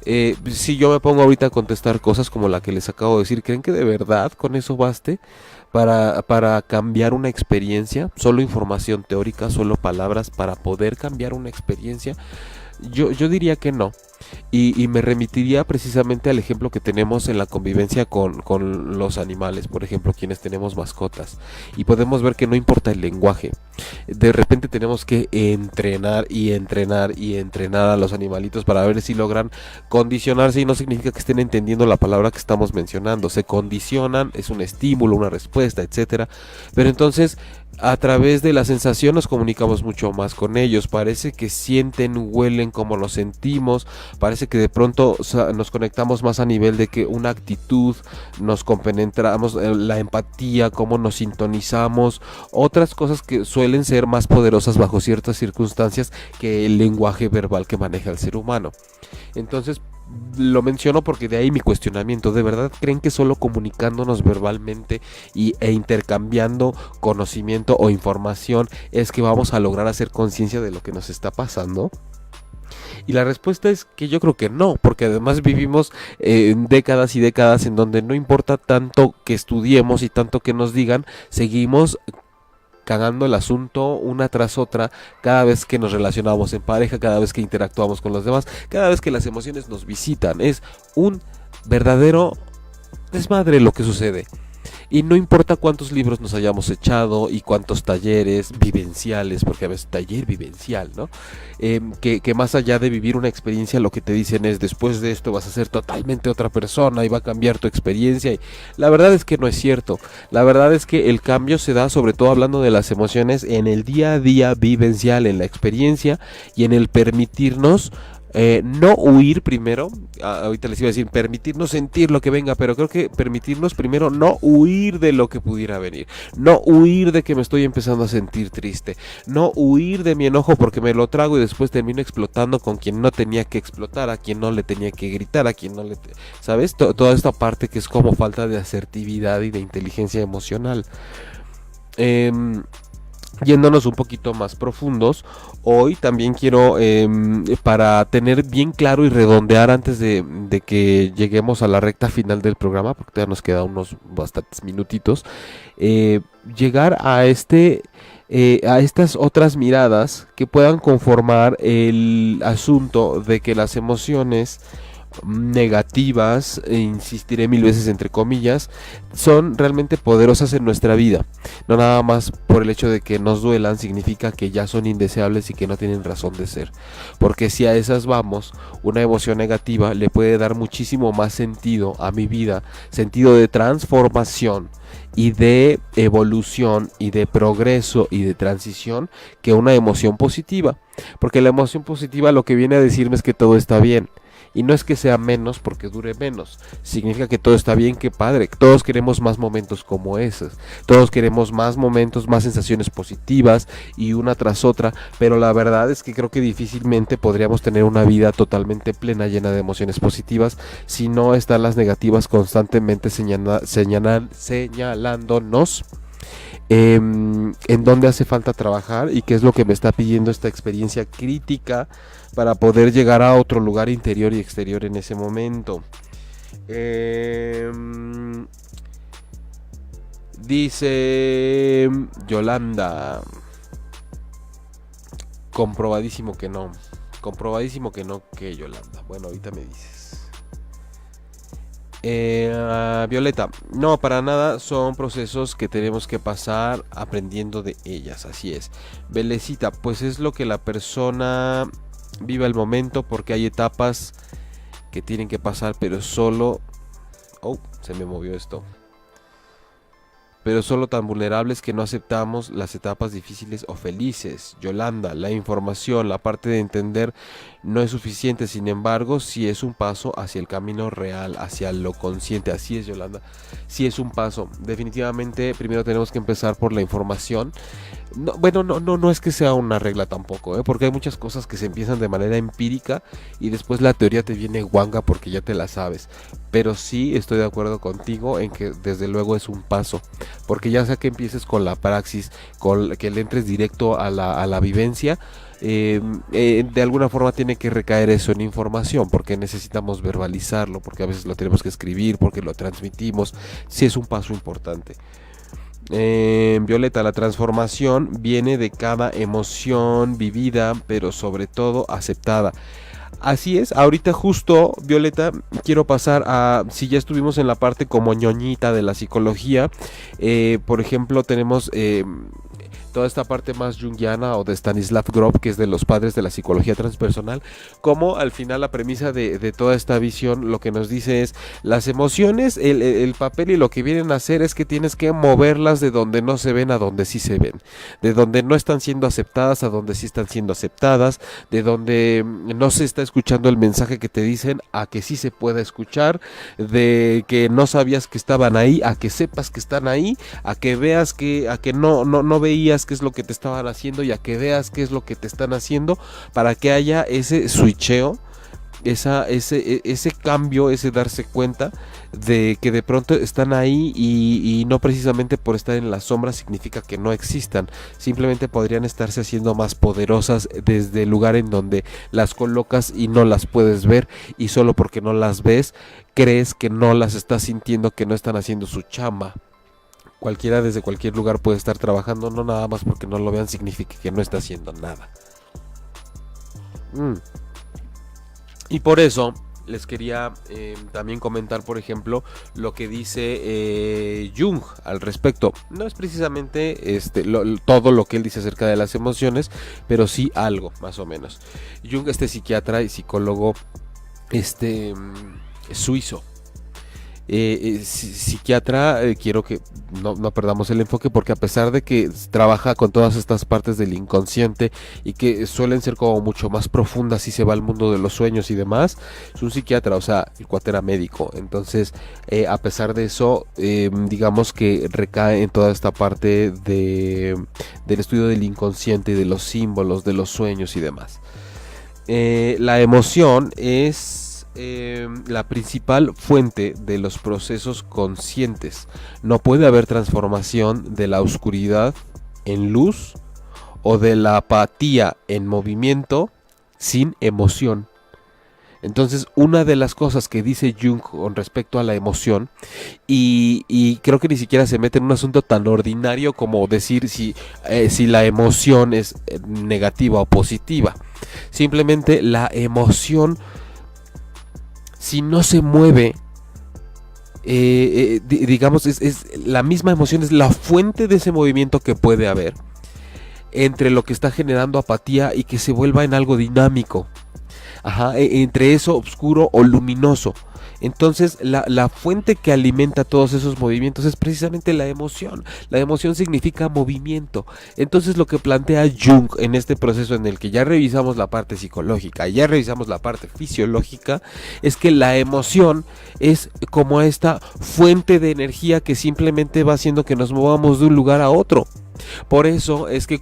si yo me pongo ahorita a contestar cosas como la que les acabo de decir, ¿creen que de verdad con eso baste para cambiar una experiencia? Solo información teórica, solo palabras para poder cambiar una experiencia. Yo diría que no. Y me remitiría precisamente al ejemplo que tenemos en la convivencia con los animales, por ejemplo, quienes tenemos mascotas. Y podemos ver que no importa el lenguaje. De repente tenemos que entrenar y entrenar y entrenar a los animalitos para ver si logran condicionarse, y no significa que estén entendiendo la palabra que estamos mencionando. Se condicionan, es un estímulo, una respuesta, etcétera. Pero entonces, a través de la sensación nos comunicamos mucho más con ellos. Parece que sienten, huelen como lo sentimos. Parece que de pronto nos conectamos más a nivel de que una actitud, nos compenetramos, la empatía, cómo nos sintonizamos, otras cosas que suelen ser más poderosas bajo ciertas circunstancias que el lenguaje verbal que maneja el ser humano. Entonces, lo menciono porque de ahí mi cuestionamiento. ¿De verdad creen que solo comunicándonos verbalmente e intercambiando conocimiento o información es que vamos a lograr hacer conciencia de lo que nos está pasando? Y la respuesta es que yo creo que no, porque además vivimos décadas y décadas en donde no importa tanto que estudiemos y tanto que nos digan, seguimos cagando el asunto una tras otra cada vez que nos relacionamos en pareja, cada vez que interactuamos con los demás, cada vez que las emociones nos visitan. Es un verdadero desmadre lo que sucede. Y no importa cuántos libros nos hayamos echado y cuántos talleres vivenciales, porque a veces taller vivencial, ¿no? Que más allá de vivir una experiencia, lo que te dicen es: después de esto vas a ser totalmente otra persona y va a cambiar tu experiencia. Y la verdad es que no es cierto. La verdad es que el cambio se da, sobre todo hablando de las emociones, en el día a día vivencial, en la experiencia y en el permitirnos no huir primero. Ahorita les iba a decir permitirnos sentir lo que venga, pero creo que permitirnos primero no huir de lo que pudiera venir, no huir de que me estoy empezando a sentir triste, no huir de mi enojo porque me lo trago y después termino explotando con quien no tenía que explotar, a quien no le tenía que gritar, a quien no le... ¿Sabes? Toda esta parte que es como falta de asertividad y de inteligencia emocional. Yéndonos un poquito más profundos, hoy también quiero, para tener bien claro y redondear antes de que lleguemos a la recta final del programa, porque ya nos quedan unos bastantes minutitos, llegar a estas otras miradas que puedan conformar el asunto de que las emociones negativas, insistiré 1000 veces entre comillas, son realmente poderosas en nuestra vida. No nada más por el hecho de que nos duelan significa que ya son indeseables y que no tienen razón de ser, porque si a esas vamos, una emoción negativa le puede dar muchísimo más sentido a mi vida, sentido de transformación y de evolución y de progreso y de transición, que una emoción positiva, porque la emoción positiva lo que viene a decirme es que todo está bien. Y no es que sea menos porque dure menos, significa que todo está bien, que padre. Todos queremos más momentos como esos, todos queremos más momentos, más sensaciones positivas y una tras otra, pero la verdad es que creo que difícilmente podríamos tener una vida totalmente plena, llena de emociones positivas, si no están las negativas constantemente señalándonos en dónde hace falta trabajar y qué es lo que me está pidiendo esta experiencia crítica para poder llegar a otro lugar interior y exterior en ese momento. Dice Yolanda: comprobadísimo que no, que Yolanda. Bueno, ahorita me dices. Violeta: no, para nada, son procesos que tenemos que pasar aprendiendo de ellas, así es. Belecita: pues es lo que la persona vive al momento, porque hay etapas que tienen que pasar, pero solo... Oh, se me movió esto. Pero solo tan vulnerables que no aceptamos las etapas difíciles o felices. Yolanda: la información, la parte de entender no es suficiente, sin embargo, sí es un paso hacia el camino real, hacia lo consciente. Así es, Yolanda, sí es un paso. Definitivamente, primero tenemos que empezar por la información. No, bueno, no es que sea una regla tampoco, porque hay muchas cosas que se empiezan de manera empírica y después la teoría te viene guanga porque ya te la sabes. Pero sí estoy de acuerdo contigo en que desde luego es un paso, porque ya sea que empieces con la praxis, con que le entres directo a la vivencia, de alguna forma tiene que recaer eso en información, porque necesitamos verbalizarlo, porque a veces lo tenemos que escribir, porque lo transmitimos. Sí es un paso importante. Violeta: la transformación viene de cada emoción vivida, pero sobre todo aceptada. Así es, ahorita justo, Violeta, quiero pasar a, si ya estuvimos en la parte como ñoñita de la psicología, por ejemplo, tenemos toda esta parte más junguiana o de Stanislav Grof, que es de los padres de la psicología transpersonal, como al final la premisa de toda esta visión lo que nos dice es, las emociones, el papel y lo que vienen a hacer es que tienes que moverlas de donde no se ven a donde sí se ven, de donde no están siendo aceptadas a donde sí están siendo aceptadas, de donde no se está escuchando el mensaje que te dicen a que sí se pueda escuchar, de que no sabías que estaban ahí a que sepas que están ahí, a que veas que, a que no veías qué es lo que te estaban haciendo y a que veas qué es lo que te están haciendo, para que haya ese switcheo, ese cambio, ese darse cuenta de que de pronto están ahí y no precisamente por estar en la sombra significa que no existan, simplemente podrían estarse haciendo más poderosas desde el lugar en donde las colocas y no las puedes ver, y solo porque no las ves crees que no las estás sintiendo, que no están haciendo su chamba. Cualquiera desde cualquier lugar puede estar trabajando, no nada más porque no lo vean significa que no está haciendo nada. Y por eso les quería también comentar, por ejemplo, lo que dice Jung al respecto. No es precisamente todo lo que él dice acerca de las emociones, pero sí algo, más o menos. Jung, psiquiatra y psicólogo suizo. Psiquiatra, quiero que no perdamos el enfoque, porque a pesar de que trabaja con todas estas partes del inconsciente y que suelen ser como mucho más profundas si se va al mundo de los sueños y demás, es un psiquiatra, o sea, el cuate era médico, entonces a pesar de eso, digamos que recae en toda esta parte del estudio del inconsciente y de los símbolos, de los sueños y demás. La emoción es la principal fuente de los procesos conscientes. No puede haber transformación de la oscuridad en luz o de la apatía en movimiento sin emoción. Entonces, una de las cosas que dice Jung con respecto a la emoción, y creo que ni siquiera se mete en un asunto tan ordinario como decir si la emoción es negativa o positiva. Simplemente la emoción, si no se mueve, digamos, es la misma emoción, es la fuente de ese movimiento que puede haber entre lo que está generando apatía y que se vuelva en algo dinámico. Entre eso oscuro o luminoso. Entonces la fuente que alimenta todos esos movimientos es precisamente la emoción. La emoción significa movimiento. Entonces lo que plantea Jung en este proceso en el que ya revisamos la parte psicológica y ya revisamos la parte fisiológica, es que la emoción es como esta fuente de energía que simplemente va haciendo que nos movamos de un lugar a otro. Por eso es que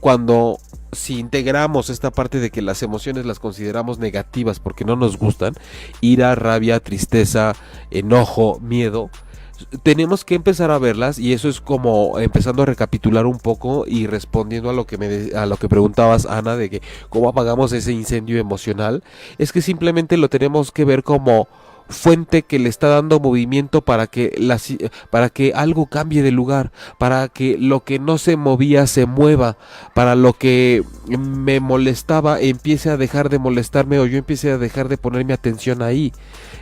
si integramos esta parte de que las emociones las consideramos negativas porque no nos gustan, ira, rabia, tristeza, enojo, miedo, tenemos que empezar a verlas, y eso es como empezando a recapitular un poco y respondiendo a lo que preguntabas, Ana, de que cómo apagamos ese incendio emocional. Es que simplemente lo tenemos que ver como fuente que le está dando movimiento para que algo cambie de lugar, para que lo que no se movía se mueva, para lo que me molestaba empiece a dejar de molestarme, o yo empiece a dejar de poner mi atención ahí.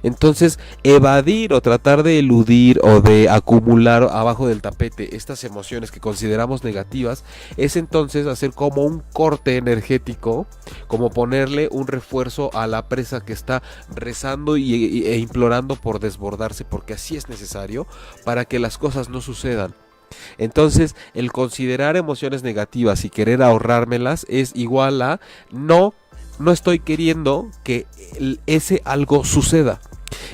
Entonces, evadir o tratar de eludir o de acumular abajo del tapete estas emociones que consideramos negativas es entonces hacer como un corte energético, como ponerle un refuerzo a la presa que está rezando e implorando por desbordarse, porque así es necesario para que las cosas no sucedan. Entonces, el considerar emociones negativas y querer ahorrármelas es igual a no estoy queriendo que ese algo suceda.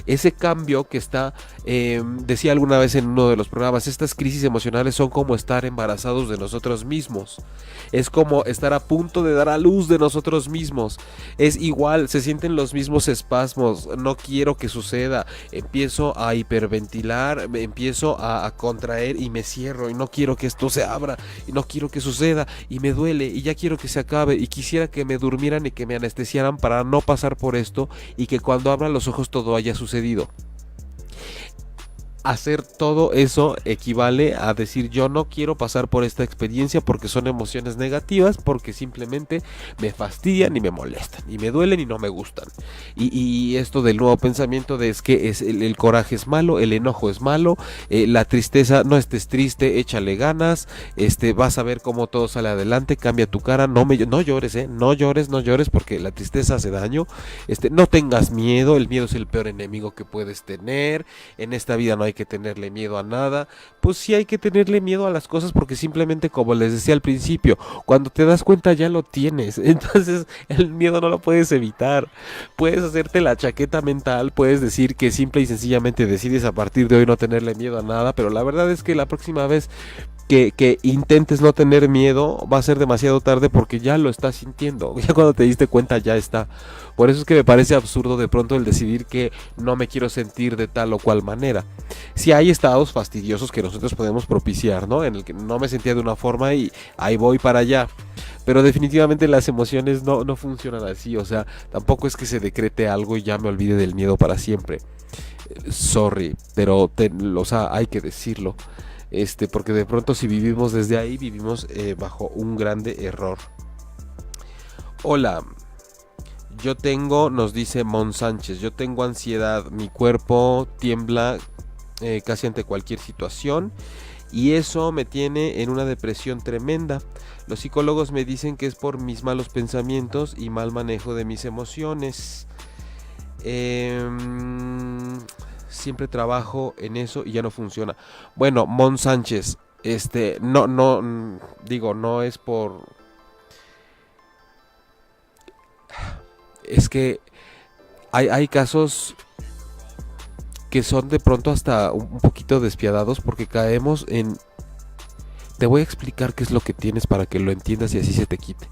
Ese cambio que está, decía alguna vez en uno de los programas, estas crisis emocionales son como estar embarazados de nosotros mismos. Es como estar a punto de dar a luz de nosotros mismos. Es igual, se sienten los mismos espasmos. No quiero que suceda. Empiezo a hiperventilar, me empiezo a contraer y me cierro. Y no quiero que esto se abra. Y no quiero que suceda. Y me duele. Y ya quiero que se acabe. Y quisiera que me durmieran y que me anestesiaran para no pasar por esto. Y que cuando abra los ojos todo haya sucedido. hacer todo eso equivale a decir yo no quiero pasar por esta experiencia porque son emociones negativas, porque simplemente me fastidian y me molestan y me duelen y no me gustan. Y esto del nuevo pensamiento de es que el coraje es malo, el enojo es malo, la tristeza, no estés triste, échale ganas, vas a ver cómo todo sale adelante, cambia tu cara, no llores, no llores porque la tristeza hace daño, no tengas miedo, el miedo es el peor enemigo que puedes tener, en esta vida no hay que tenerle miedo a nada. Pues sí hay que tenerle miedo a las cosas porque simplemente, como les decía al principio, cuando te das cuenta ya lo tienes, entonces el miedo no lo puedes evitar. Puedes hacerte la chaqueta mental, puedes decir que simple y sencillamente decides a partir de hoy no tenerle miedo a nada, pero la verdad es que la próxima vez que intentes no tener miedo va a ser demasiado tarde porque ya lo estás sintiendo, ya cuando te diste cuenta ya está. Por eso es que me parece absurdo de pronto el decidir que no me quiero sentir de tal o cual manera. Si hay estados fastidiosos que nosotros podemos propiciar, ¿no? En el que no me sentía de una forma y ahí voy para allá. Pero definitivamente las emociones no funcionan así, o sea, tampoco es que se decrete algo y ya me olvide del miedo para siempre. Sorry, pero o sea, hay que decirlo. Porque de pronto si vivimos desde ahí, vivimos bajo un grande error. Hola, nos dice Mon Sánchez, yo tengo ansiedad, mi cuerpo tiembla casi ante cualquier situación y eso me tiene en una depresión tremenda. Los psicólogos me dicen que es por mis malos pensamientos y mal manejo de mis emociones. Siempre trabajo en eso y ya no funciona. Bueno, Mon Sánchez, no es por... Es que hay casos que son de pronto hasta un poquito despiadados porque caemos en... Te voy a explicar qué es lo que tienes para que lo entiendas y así se te quite.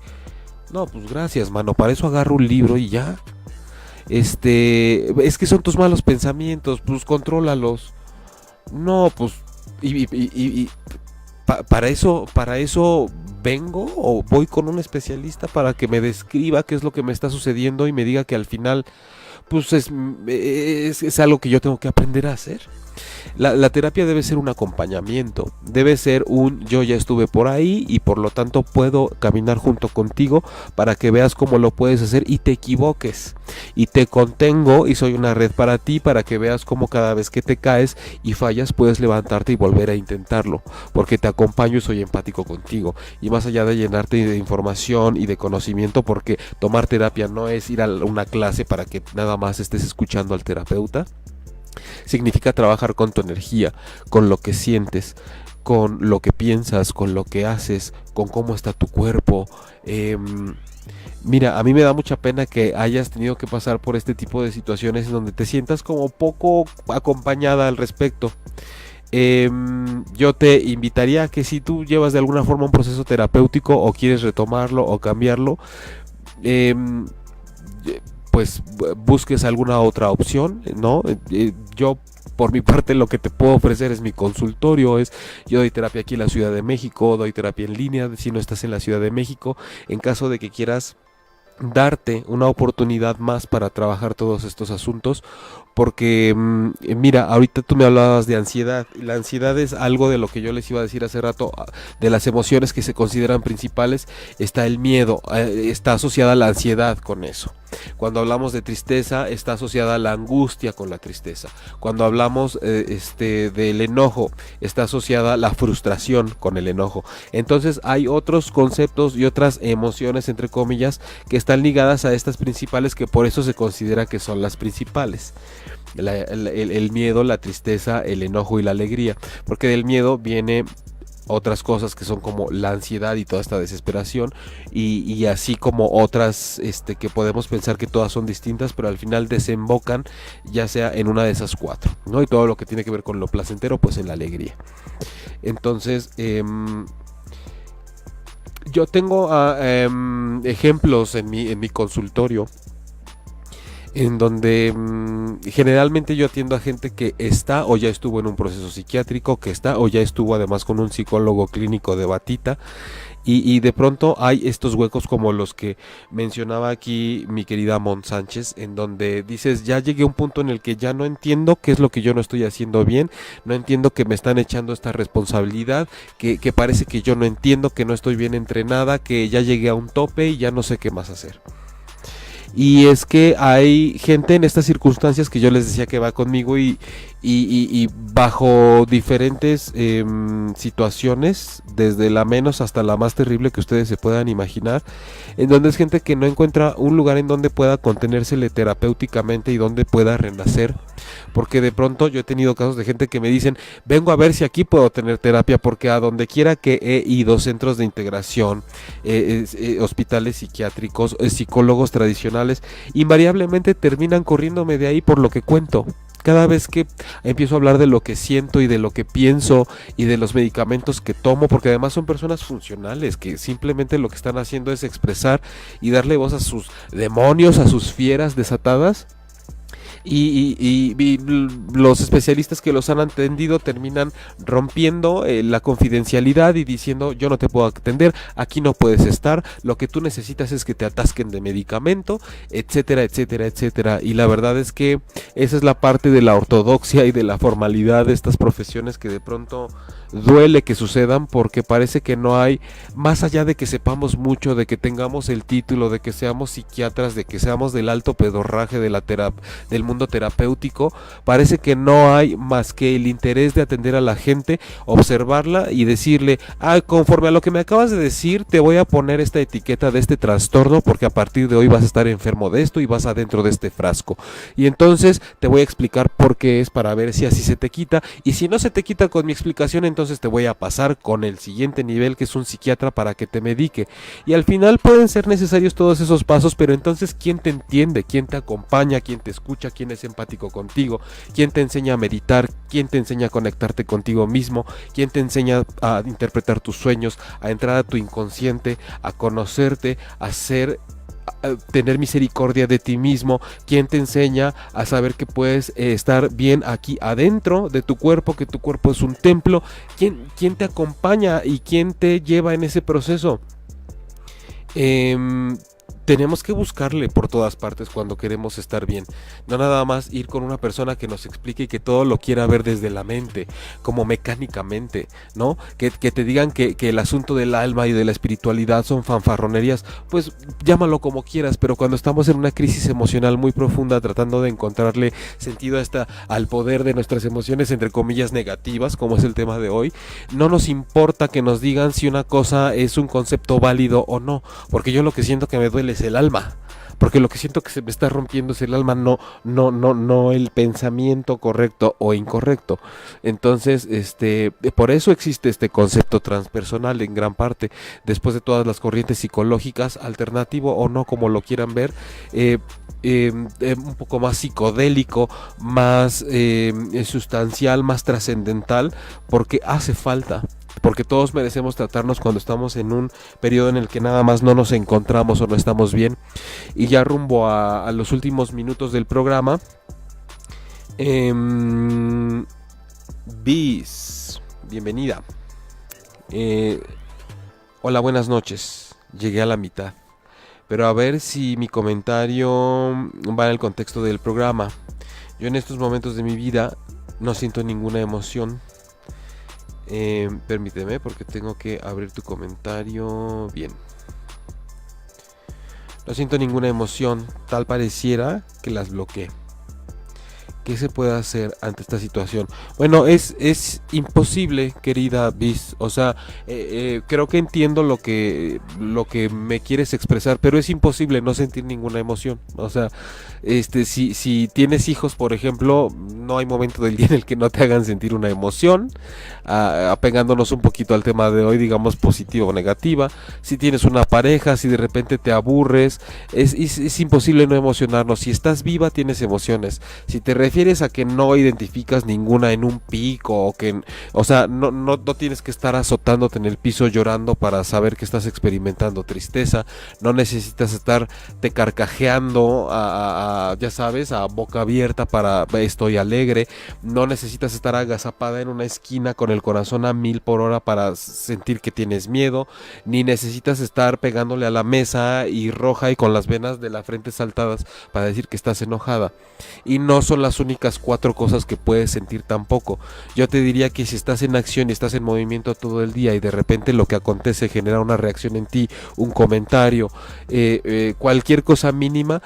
No, pues gracias, mano, para eso agarro un libro y ya. Es que son tus malos pensamientos, pues contrólalos. No, pues para eso vengo o voy con un especialista para que me describa qué es lo que me está sucediendo y me diga que al final pues es algo que yo tengo que aprender a hacer. La terapia debe ser un acompañamiento, debe ser yo ya estuve por ahí y por lo tanto puedo caminar junto contigo para que veas cómo lo puedes hacer y te equivoques. Y te contengo y soy una red para ti para que veas cómo cada vez que te caes y fallas puedes levantarte y volver a intentarlo. Porque te acompaño y soy empático contigo. Y más allá de llenarte de información y de conocimiento, porque tomar terapia no es ir a una clase para que nada más estés escuchando al terapeuta. Significa trabajar con tu energía, con lo que sientes, con lo que piensas, con lo que haces, con cómo está tu cuerpo. Mira, a mí me da mucha pena que hayas tenido que pasar por este tipo de situaciones en donde te sientas como poco acompañada al respecto. Yo te invitaría a que si tú llevas de alguna forma un proceso terapéutico o quieres retomarlo o cambiarlo, pues busques alguna otra opción, ¿no? Yo por mi parte lo que te puedo ofrecer es mi consultorio, yo doy terapia aquí en la Ciudad de México, doy terapia en línea si no estás en la Ciudad de México, en caso de que quieras darte una oportunidad más para trabajar todos estos asuntos, porque mira, ahorita tú me hablabas de ansiedad, y la ansiedad es algo de lo que yo les iba a decir hace rato, de las emociones que se consideran principales, está el miedo, está asociada a la ansiedad con eso. Cuando hablamos de tristeza, está asociada a la angustia con la tristeza. Cuando hablamos del enojo, está asociada a la frustración con el enojo. Entonces hay otros conceptos y otras emociones, entre comillas, que están ligadas a estas principales, que por eso se considera que son las principales. El miedo, la tristeza, el enojo y la alegría. Porque del miedo viene otras cosas que son como la ansiedad y toda esta desesperación y así como otras que podemos pensar que todas son distintas, pero al final desembocan ya sea en una de esas cuatro, ¿no? Y todo lo que tiene que ver con lo placentero, pues en la alegría. Entonces yo tengo ejemplos en mi consultorio en donde generalmente yo atiendo a gente que está o ya estuvo en un proceso psiquiátrico, que está o ya estuvo además con un psicólogo clínico de batita. Y de pronto hay estos huecos como los que mencionaba aquí mi querida Mon Sánchez, en donde dices, ya llegué a un punto en el que ya no entiendo qué es lo que yo no estoy haciendo bien, no entiendo que me están echando esta responsabilidad, que parece que yo no entiendo, que no estoy bien entrenada, que ya llegué a un tope y ya no sé qué más hacer. Y es que hay gente en estas circunstancias que yo les decía que va conmigo y bajo diferentes situaciones, desde la menos hasta la más terrible que ustedes se puedan imaginar, en donde es gente que no encuentra un lugar en donde pueda contenérsele terapéuticamente y donde pueda renacer. Porque de pronto yo he tenido casos de gente que me dicen, vengo a ver si aquí puedo tener terapia, porque a donde quiera que he ido, centros de integración, hospitales psiquiátricos, psicólogos tradicionales, invariablemente terminan corriéndome de ahí por lo que cuento. Cada vez que empiezo a hablar de lo que siento y de lo que pienso y de los medicamentos que tomo, porque además son personas funcionales que simplemente lo que están haciendo es expresar y darle voz a sus demonios, a sus fieras desatadas. Y los especialistas que los han atendido terminan rompiendo la confidencialidad y diciendo, yo no te puedo atender, aquí no puedes estar, lo que tú necesitas es que te atasquen de medicamento, etcétera, etcétera, etcétera. Y la verdad es que esa es la parte de la ortodoxia y de la formalidad de estas profesiones que de pronto duele que sucedan, porque parece que no hay, más allá de que sepamos mucho, de que tengamos el título, de que seamos psiquiatras, de que seamos del alto pedorraje de del mundo terapéutico, parece que no hay más que el interés de atender a la gente, observarla y decirle, conforme a lo que me acabas de decir, te voy a poner esta etiqueta de este trastorno, porque a partir de hoy vas a estar enfermo de esto y vas adentro de este frasco. Y entonces te voy a explicar por qué es, para ver si así se te quita, y si no se te quita con mi explicación, entonces te voy a pasar con el siguiente nivel, que es un psiquiatra, para que te medique. Y al final pueden ser necesarios todos esos pasos, pero entonces ¿quién te entiende? ¿Quién te acompaña? ¿Quién te escucha? ¿Quién es empático contigo? ¿Quién te enseña a meditar? ¿Quién te enseña a conectarte contigo mismo? ¿Quién te enseña a interpretar tus sueños, a entrar a tu inconsciente, a conocerte, a tener misericordia de ti mismo? ¿Quién te enseña a saber que puedes estar bien aquí adentro de tu cuerpo, que tu cuerpo es un templo? ¿Quién te acompaña y quién te lleva en ese proceso? Tenemos que buscarle por todas partes cuando queremos estar bien, no nada más ir con una persona que nos explique y que todo lo quiera ver desde la mente, como mecánicamente, ¿no? Que te digan que el asunto del alma y de la espiritualidad son fanfarronerías, pues llámalo como quieras, pero cuando estamos en una crisis emocional muy profunda, tratando de encontrarle sentido al poder de nuestras emociones, entre comillas negativas, como es el tema de hoy, no nos importa que nos digan si una cosa es un concepto válido o no, porque yo lo que siento que me duele es el alma, porque lo que siento que se me está rompiendo es el alma, no el pensamiento correcto o incorrecto. Entonces, por eso existe este concepto transpersonal en gran parte, después de todas las corrientes psicológicas, alternativo o no, como lo quieran ver, un poco más psicodélico, más sustancial, más trascendental, porque hace falta. Porque todos merecemos tratarnos cuando estamos en un periodo en el que nada más no nos encontramos o no estamos bien. Y ya rumbo a los últimos minutos del programa, Bis, bienvenida. Hola, buenas noches. Llegué a la mitad, pero a ver si mi comentario va en el contexto del programa. Yo en estos momentos de mi vida no siento ninguna emoción. Permíteme, porque tengo que abrir tu comentario bien. No siento ninguna emoción, tal pareciera que las bloqueé. ¿Qué se puede hacer ante esta situación? Bueno, es imposible, querida Bis. O sea, creo que entiendo lo que me quieres expresar, pero es imposible no sentir ninguna emoción. O sea, si tienes hijos, por ejemplo, no hay momento del día en el que no te hagan sentir una emoción. Apegándonos un poquito al tema de hoy, digamos positiva o negativa. Si tienes una pareja, si de repente te aburres, es imposible no emocionarnos. Si estás viva, tienes emociones. Si te refieres refieres a que no identificas ninguna en un pico, o sea, no tienes que estar azotándote en el piso llorando para saber que estás experimentando tristeza, no necesitas estar te carcajeando ya sabes, a boca abierta para estoy alegre, no necesitas estar agazapada en una esquina con el corazón a 1000 por hora para sentir que tienes miedo, ni necesitas estar pegándole a la mesa y roja y con las venas de la frente saltadas para decir que estás enojada. Y no son las únicas 4 cosas que puedes sentir tampoco. Yo te diría que si estás en acción y estás en movimiento todo el día y de repente lo que acontece genera una reacción en ti, un comentario, cualquier cosa mínima,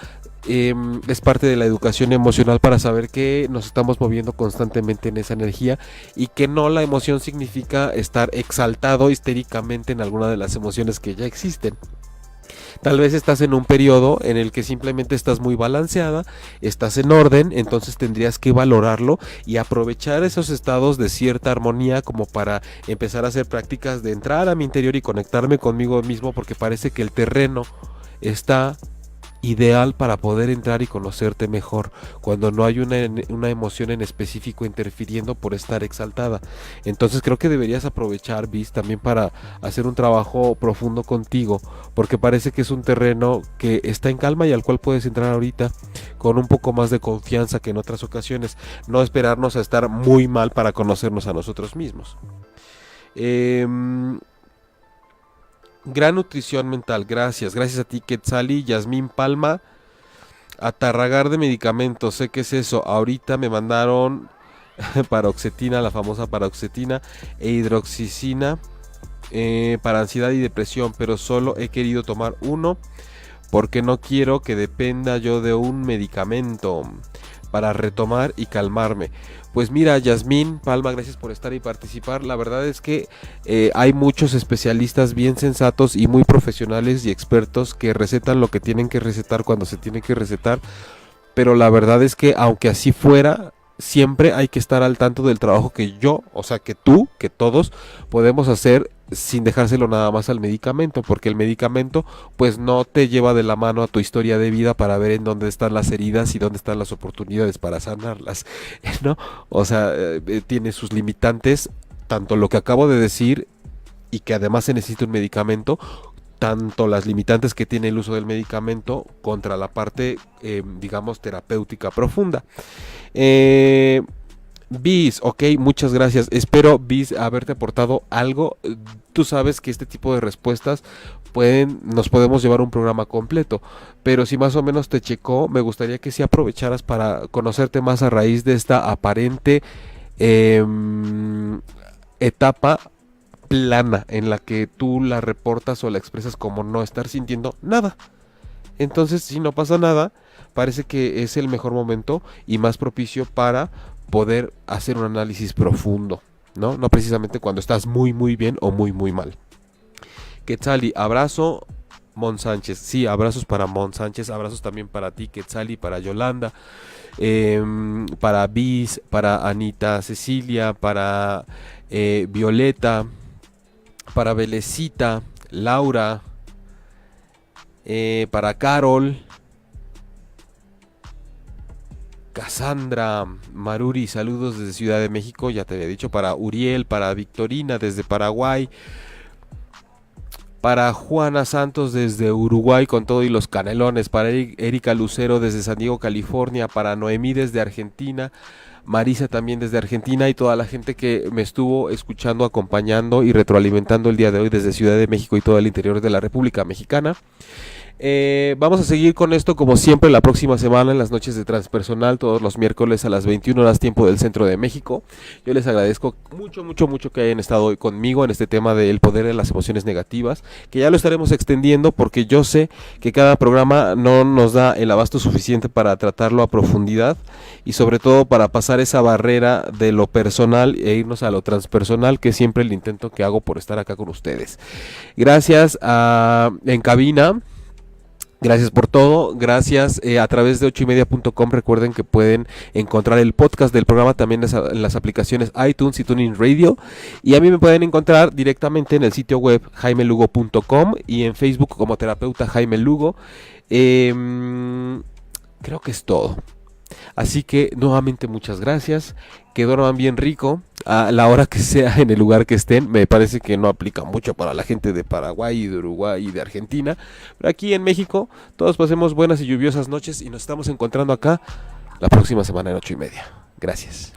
es parte de la educación emocional para saber que nos estamos moviendo constantemente en esa energía y que no la emoción significa estar exaltado histéricamente en alguna de las emociones que ya existen. Tal vez estás en un periodo en el que simplemente estás muy balanceada, estás en orden, entonces tendrías que valorarlo y aprovechar esos estados de cierta armonía como para empezar a hacer prácticas de entrar a mi interior y conectarme conmigo mismo, porque parece que el terreno está ideal para poder entrar y conocerte mejor cuando no hay una emoción en específico interfiriendo por estar exaltada. Entonces creo que deberías aprovechar, Bis, también para hacer un trabajo profundo contigo, porque parece que es un terreno que está en calma y al cual puedes entrar ahorita con un poco más de confianza que en otras ocasiones, no esperarnos a estar muy mal para conocernos a nosotros mismos. Gran nutrición mental, gracias a ti, Quetzali. Yasmín Palma, atarragar de medicamentos, sé que es eso. Ahorita me mandaron paroxetina, la famosa paroxetina, e hidroxicina para ansiedad y depresión, pero solo he querido tomar uno porque no quiero que dependa yo de un medicamento para retomar y calmarme. Pues mira, Yasmín Palma, gracias por estar y participar. La verdad es que hay muchos especialistas bien sensatos y muy profesionales y expertos que recetan lo que tienen que recetar cuando se tiene que recetar, pero la verdad es que aunque así fuera, siempre hay que estar al tanto del trabajo que yo, o sea que tú, que todos podemos hacer sin dejárselo nada más al medicamento, porque el medicamento pues no te lleva de la mano a tu historia de vida para ver en dónde están las heridas y dónde están las oportunidades para sanarlas, ¿no? O sea, tiene sus limitantes, tanto lo que acabo de decir y que además se necesita un medicamento, tanto las limitantes que tiene el uso del medicamento contra la parte, digamos, terapéutica profunda. Bis, ok, muchas gracias. Espero, Bis, haberte aportado algo. Tú sabes que este tipo de respuestas nos podemos llevar un programa completo, pero si más o menos te checó, me gustaría que sí aprovecharas para conocerte más a raíz de esta aparente etapa plana en la que tú la reportas o la expresas como no estar sintiendo nada. Entonces, si no pasa nada, parece que es el mejor momento y más propicio para poder hacer un análisis profundo, ¿no? No precisamente cuando estás muy muy bien o muy muy mal. Quetzali, abrazo. Mon Sánchez, sí, abrazos para Mon Sánchez, abrazos también para ti, Quetzali, para Yolanda, para Bis, para Anita Cecilia, para Violeta, para Belecita, Laura, para Carol, Cassandra, Maruri, saludos desde Ciudad de México, ya te había dicho, para Uriel, para Victorina desde Paraguay, para Juana Santos desde Uruguay con todo y los canelones, para Erika Lucero desde San Diego, California, para Noemí desde Argentina, Marisa también desde Argentina y toda la gente que me estuvo escuchando, acompañando y retroalimentando el día de hoy desde Ciudad de México y todo el interior de la República Mexicana. Vamos a seguir con esto como siempre la próxima semana en las noches de Transpersonal, todos los miércoles a las 21 horas tiempo del centro de México. Yo les agradezco mucho que hayan estado hoy conmigo en este tema del poder de las emociones negativas, que ya lo estaremos extendiendo porque yo sé que cada programa no nos da el abasto suficiente para tratarlo a profundidad y sobre todo para pasar esa barrera de lo personal e irnos a lo transpersonal, que es siempre el intento que hago por estar acá con ustedes. Gracias en cabina. Gracias por todo, gracias a través de 8ymedia.com. Recuerden que pueden encontrar el podcast del programa también en las aplicaciones iTunes y TuneIn Radio, y a mí me pueden encontrar directamente en el sitio web jaimelugo.com y en Facebook como terapeuta Jaime Lugo. Creo que es todo. Así que nuevamente muchas gracias, que duerman bien rico a la hora que sea, en el lugar que estén. Me parece que no aplica mucho para la gente de Paraguay y de Uruguay y de Argentina, pero aquí en México todos pasemos buenas y lluviosas noches y nos estamos encontrando acá la próxima semana en 8:30. Gracias.